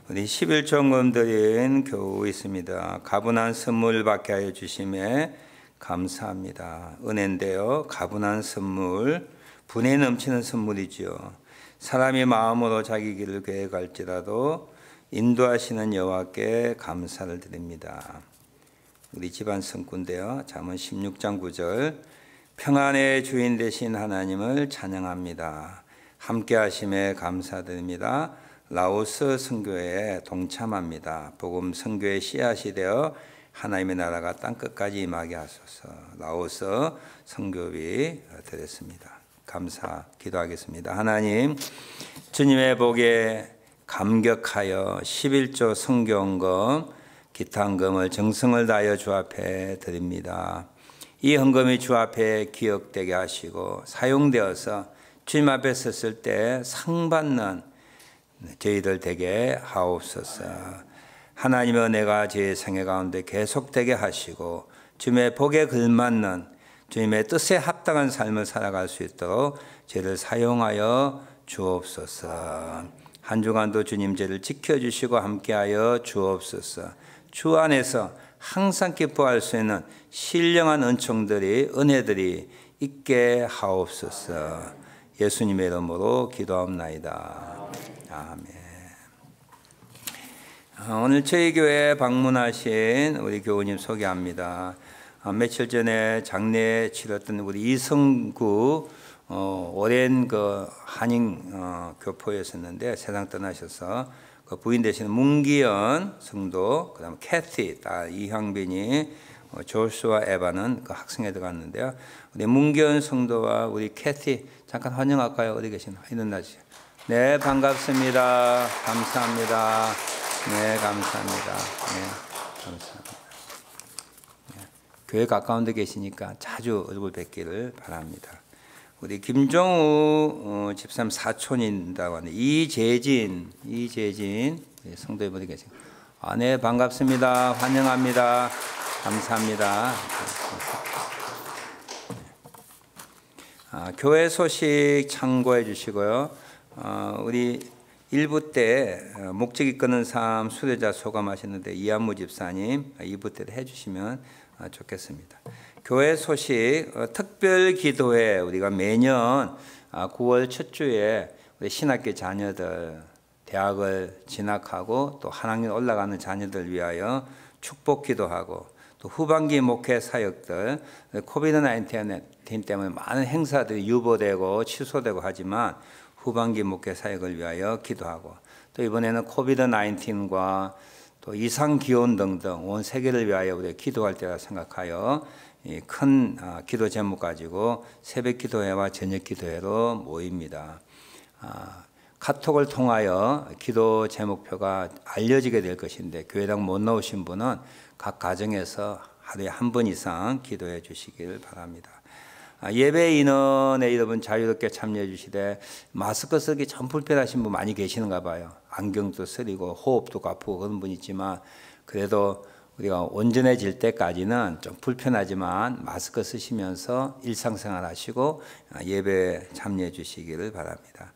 우리 11종금 드린 교우 있습니다. 가분한 선물 받게 하여 주심에 감사합니다. 은혜인데요, 가분한 선물, 분에 넘치는 선물이지요. 사람이 마음으로 자기 길을 계획할지라도 인도하시는 여호와께 감사를 드립니다. 우리 집안 성구인데요, 잠언 16장 9절, 평안의 주인 되신 하나님을 찬양합니다. 함께 하심에 감사드립니다. 라오스 선교에 동참합니다. 복음 선교의 씨앗이 되어 하나님의 나라가 땅끝까지 임하게 하소서. 라오스 선교비 드렸습니다. 감사 기도하겠습니다. 하나님, 주님의 복에 감격하여 11조 선교헌금 기타 헌금을 정성을 다하여 주 앞에 드립니다. 이 헌금이 주 앞에 기억되게 하시고 사용되어서 주님 앞에 섰을 때 상 받는 저희들 되게 하옵소서. 하나님의 은혜가 저희 생애 가운데 계속되게 하시고 주님의 복에 걸맞는 주님의 뜻에 합당한 삶을 살아갈 수 있도록 저희를 사용하여 주옵소서. 한 주간도 주님 저희를 지켜주시고 함께하여 주옵소서. 주 안에서 항상 기뻐할 수 있는 신령한 은총들이 은혜들이 있게 하옵소서. 예수님의 이름으로 기도하옵나이다. 아멘. 오늘 저희 교회에 방문하신 우리 교우님 소개합니다. 며칠 전에 장례 치렀던 우리 이성구 오랜 그 한인 교포였었는데 세상 떠나셔서 그 부인 되시는 문기연 성도, 그다음 캐티 딸 이향빈이 조슈아 에바는 그 학생에 들어갔는데요. 우리 문기연 성도와 우리 캐티 잠깐 환영할까요? 어디 계시나? 있는 날씨. 네, 반갑습니다. 감사합니다. 네, 감사합니다. 네, 감사합니다. 네, 교회 가까운 데 계시니까 자주 얼굴 뵙기를 바랍니다. 우리 김종우 집사님 사촌인다고 하는데 이재진 성도분이 계십니다. 네, 반갑습니다. 환영합니다. 감사합니다. 교회 소식 참고해 주시고요. 우리 1부 때 목적 이끄는 삶 수료자 소감하셨는데 이한무 집사님 2부 때도 해주시면 좋겠습니다. 교회 소식 특별 기도회 우리가 매년 9월 첫 주에 우리 신학교 자녀들 대학을 진학하고 또 한 학년 올라가는 자녀들 위하여 축복 기도하고 또 후반기 목회 사역들 코비드-19 때문에 많은 행사들이 유보되고 취소되고 하지만 후반기 목회 사역을 위하여 기도하고 또 이번에는 코비드-19과 또 이상 기온 등등 온 세계를 위하여 우리가 기도할 때라 생각하여 큰 기도 제목 가지고 새벽 기도회와 저녁 기도회로 모입니다. 카톡을 통하여 기도 제목표가 알려지게 될 것인데 교회당 못 나오신 분은 각 가정에서 하루에 한 번 이상 기도해 주시길 바랍니다. 예배 인원에 여러분 자유롭게 참여해 주시되 마스크 쓰기 참 불편하신 분 많이 계시는가 봐요. 안경도 쓰리고 호흡도 아프고 그런 분 있지만 그래도 우리가 온전해질 때까지는 좀 불편하지만 마스크 쓰시면서 일상생활 하시고 예배 참여해 주시기를 바랍니다.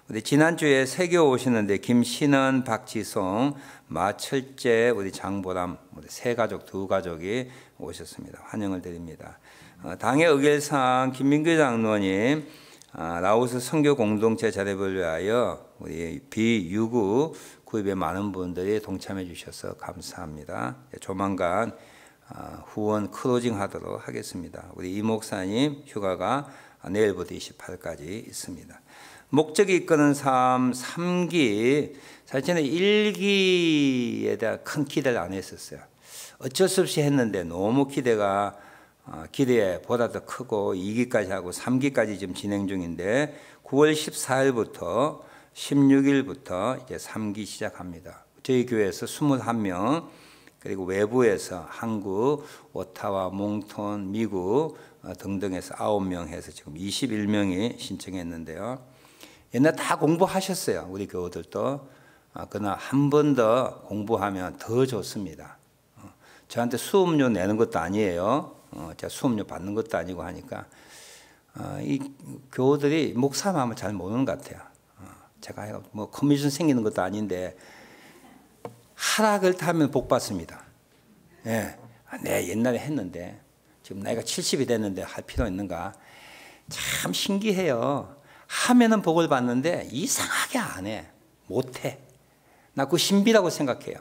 우리 지난주에 세교 오시는데 김신은, 박지송, 마철재, 우리 장보람 우리 세 가족 두 가족이 오셨습니다. 환영을 드립니다. 당의 의결상 김민규 장로님 라오스 선교 공동체 자립을 위하여 우리 비유구 구입에 많은 분들이 동참해 주셔서 감사합니다. 조만간 후원 클로징 하도록 하겠습니다. 우리 이 목사님 휴가가 내일부터 28일까지 있습니다. 목적이 이끄는 삶 3기 사실 저는 1기에 대한 큰 기대를 안 했었어요. 어쩔 수 없이 했는데 너무 기대보다 더 크고 2기까지 하고 3기까지 지금 진행 중인데 9월 14일부터 16일부터 이제 3기 시작합니다. 저희 교회에서 21명 그리고 외부에서 한국, 오타와, 몽톤, 미국 등등에서 9명 해서 지금 21명이 신청했는데요. 옛날 다 공부하셨어요. 우리 교우들도. 그러나 한 번 더 공부하면 더 좋습니다. 저한테 수업료 내는 것도 아니에요. 제가 수업료 받는 것도 아니고 하니까 이 교우들이 목사 마음을 잘 모르는 것 같아요. 제가 뭐 커미션 생기는 것도 아닌데 하락을 타면 복 받습니다. 예, 내 옛날에 했는데 지금 나이가 70이 됐는데 할 필요 있는가? 참 신기해요. 하면은 복을 받는데 이상하게 안 해. 못해. 나 그거 신비라고 생각해요.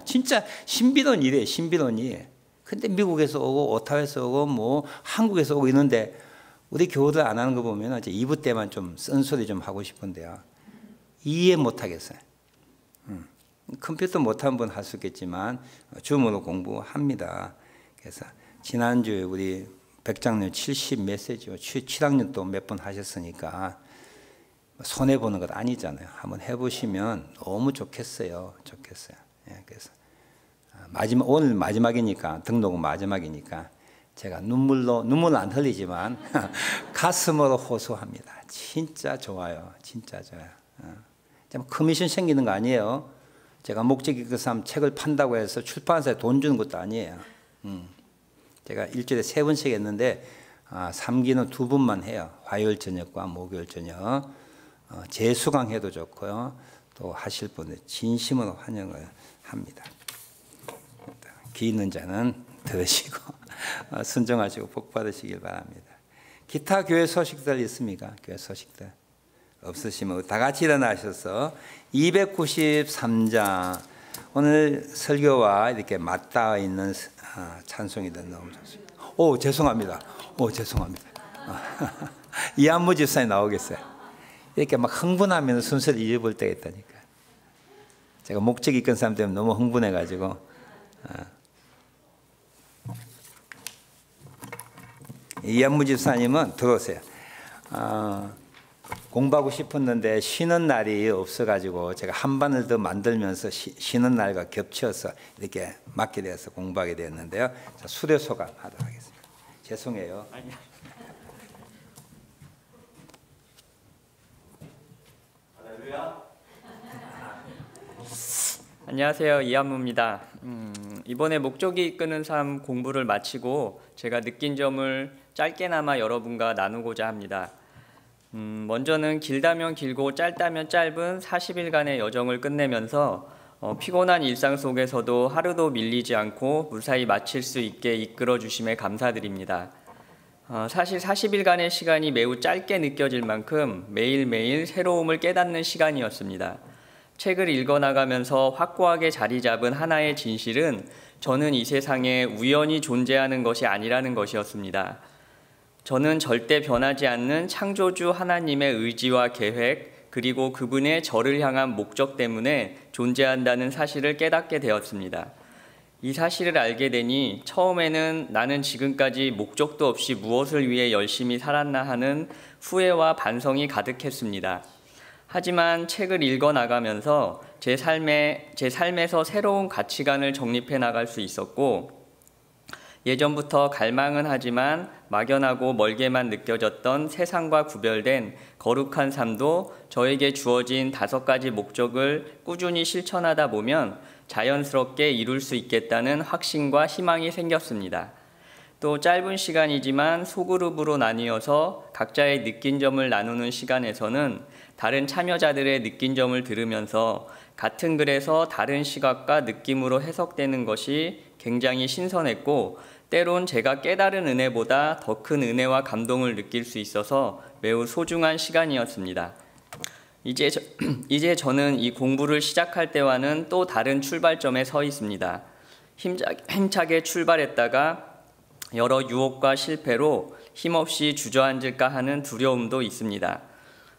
진짜 신비로운 일이에요. 신비로운 일. 근데 미국에서 오고 오타와에서 오고 뭐 한국에서 오고 있는데 우리 교우들 안 하는 거 보면 이제 2부 때만 좀 쓴소리 좀 하고 싶은데요. 이해 못 하겠어요. 컴퓨터 못하는 분 할 수 있겠지만 줌으로 공부합니다. 그래서 지난주에 우리 백장님 70 몇 세죠. 7학년 또 몇 번 하셨으니까 손해보는 것 아니잖아요. 한번 해보시면 너무 좋겠어요. 예, 그래서 오늘 마지막이니까 등록은 마지막이니까 제가 눈물 안 흘리지만 가슴으로 호소합니다. 진짜 좋아요. 진짜 좋아요. 커미션 생기는 거 아니에요. 제가 목적이 그 사람 책을 판다고 해서 출판사에 돈 주는 것도 아니에요. 제가 일주일에 3번씩 했는데 3기는 2번만 해요. 화요일 저녁과 목요일 저녁. 재수강해도 좋고요. 또 하실 분들 진심으로 환영을 합니다. 귀 있는 자는 들으시고 순종하시고 복 받으시길 바랍니다. 기타 교회 소식들 있습니까? 교회 소식들 없으시면 다 같이 일어나셔서 293장 오늘 설교와 이렇게 맞닿아 있는 찬송이들 너무 좋습니다. 오 죄송합니다. 이한무 집사님 나오겠어요. 이렇게 막 흥분하면 순서를 잊어볼 때가 있다니까. 제가 목적이 있건 사람 때문에 너무 흥분해가지고 이한무 집사님은 들어오세요. 공부하고 싶었는데 쉬는 날이 없어가지고 제가 한 반을 더 만들면서 쉬는 날과 겹쳐서 이렇게 맡게 되어서 공부하게 되었는데요. 자, 수료 소감 하도록 하겠습니다. 죄송해요. 안녕하세요. 이한무입니다. 이번에 목적이 이끄는 삶 공부를 마치고 제가 느낀 점을 짧게나마 여러분과 나누고자 합니다. 먼저는 길다면 길고 짧다면 짧은 40일간의 여정을 끝내면서 피곤한 일상 속에서도 하루도 밀리지 않고 무사히 마칠 수 있게 이끌어 주심에 감사드립니다. 사실 40일간의 시간이 매우 짧게 느껴질 만큼 매일매일 새로움을 깨닫는 시간이었습니다. 책을 읽어나가면서 확고하게 자리 잡은 하나의 진실은 저는 이 세상에 우연히 존재하는 것이 아니라는 것이었습니다. 저는 절대 변하지 않는 창조주 하나님의 의지와 계획 그리고 그분의 저를 향한 목적 때문에 존재한다는 사실을 깨닫게 되었습니다. 이 사실을 알게 되니 처음에는 나는 지금까지 목적도 없이 무엇을 위해 열심히 살았나 하는 후회와 반성이 가득했습니다. 하지만 책을 읽어나가면서 제 삶에서 새로운 가치관을 정립해 나갈 수 있었고 예전부터 갈망은 하지만 막연하고 멀게만 느껴졌던 세상과 구별된 거룩한 삶도 저에게 주어진 5가지 목적을 꾸준히 실천하다 보면 자연스럽게 이룰 수 있겠다는 확신과 희망이 생겼습니다. 또 짧은 시간이지만 소그룹으로 나뉘어서 각자의 느낀 점을 나누는 시간에서는 다른 참여자들의 느낀 점을 들으면서 같은 글에서 다른 시각과 느낌으로 해석되는 것이 굉장히 신선했고 때론 제가 깨달은 은혜보다 더 큰 은혜와 감동을 느낄 수 있어서 매우 소중한 시간이었습니다. 이제 저는 이 공부를 시작할 때와는 또 다른 출발점에 서 있습니다. 힘차게 출발했다가 여러 유혹과 실패로 힘없이 주저앉을까 하는 두려움도 있습니다.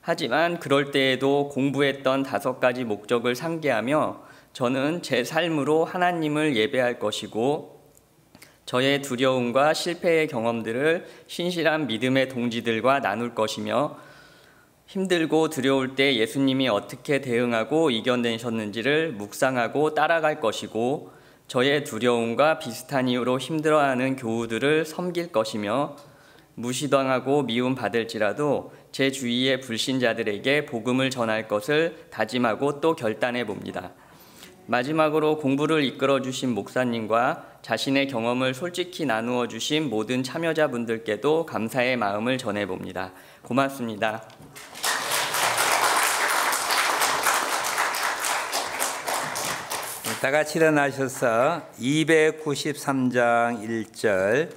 하지만 그럴 때에도 공부했던 5가지 목적을 상기하며 저는 제 삶으로 하나님을 예배할 것이고 저의 두려움과 실패의 경험들을 신실한 믿음의 동지들과 나눌 것이며 힘들고 두려울 때 예수님이 어떻게 대응하고 이겨내셨는지를 묵상하고 따라갈 것이고 저의 두려움과 비슷한 이유로 힘들어하는 교우들을 섬길 것이며 무시당하고 미움받을지라도 제 주위의 불신자들에게 복음을 전할 것을 다짐하고 또 결단해 봅니다. 마지막으로 공부를 이끌어 주신 목사님과 자신의 경험을 솔직히 나누어 주신 모든 참여자분들께도 감사의 마음을 전해 봅니다. 고맙습니다. 다 같이 일어나셔서 293장 1절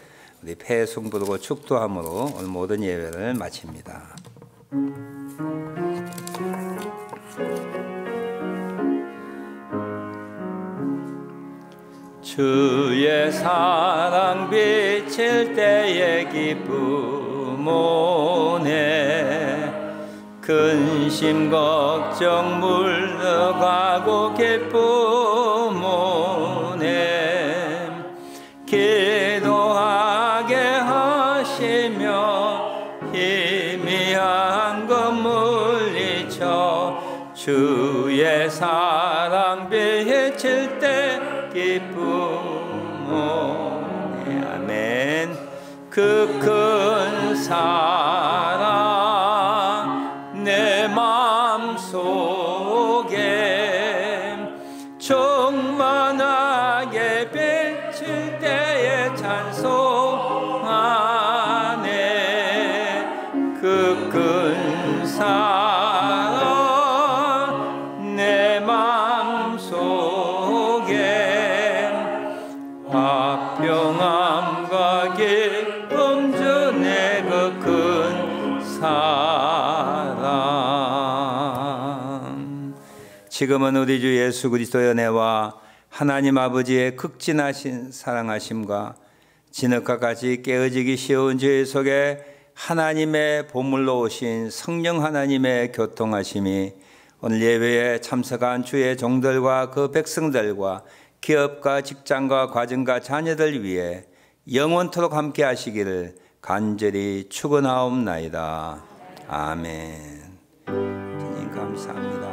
우리 폐송 부르고 축도함으로 오늘 모든 예배를 마칩니다. 주의 사랑 비칠 때의 기쁨 오네 근심 걱정 물러가고 기쁨 오네 기도하게 하시며 희미한 것 물리쳐 주의 사랑 비칠 때 기쁨 오네 아멘. 그 큰 사랑 내 마음속에 충만하게 비칠 때에 찬송하네. 그 큰 사랑 내 마음속에 화평함과 기쁨 주네. 그 큰 사랑. 지금은 우리 주 예수 그리스도의 은혜와 하나님 아버지의 극진하신 사랑하심과 진흙과 같이 깨어지기 쉬운 죄 속에 하나님의 보물로 오신 성령 하나님의 교통하심이 오늘 예배에 참석한 주의 종들과 그 백성들과 기업과 직장과 가정과 자녀들 위해 영원토록 함께 하시기를 간절히 축원하옵나이다. 아멘. 주님 감사합니다.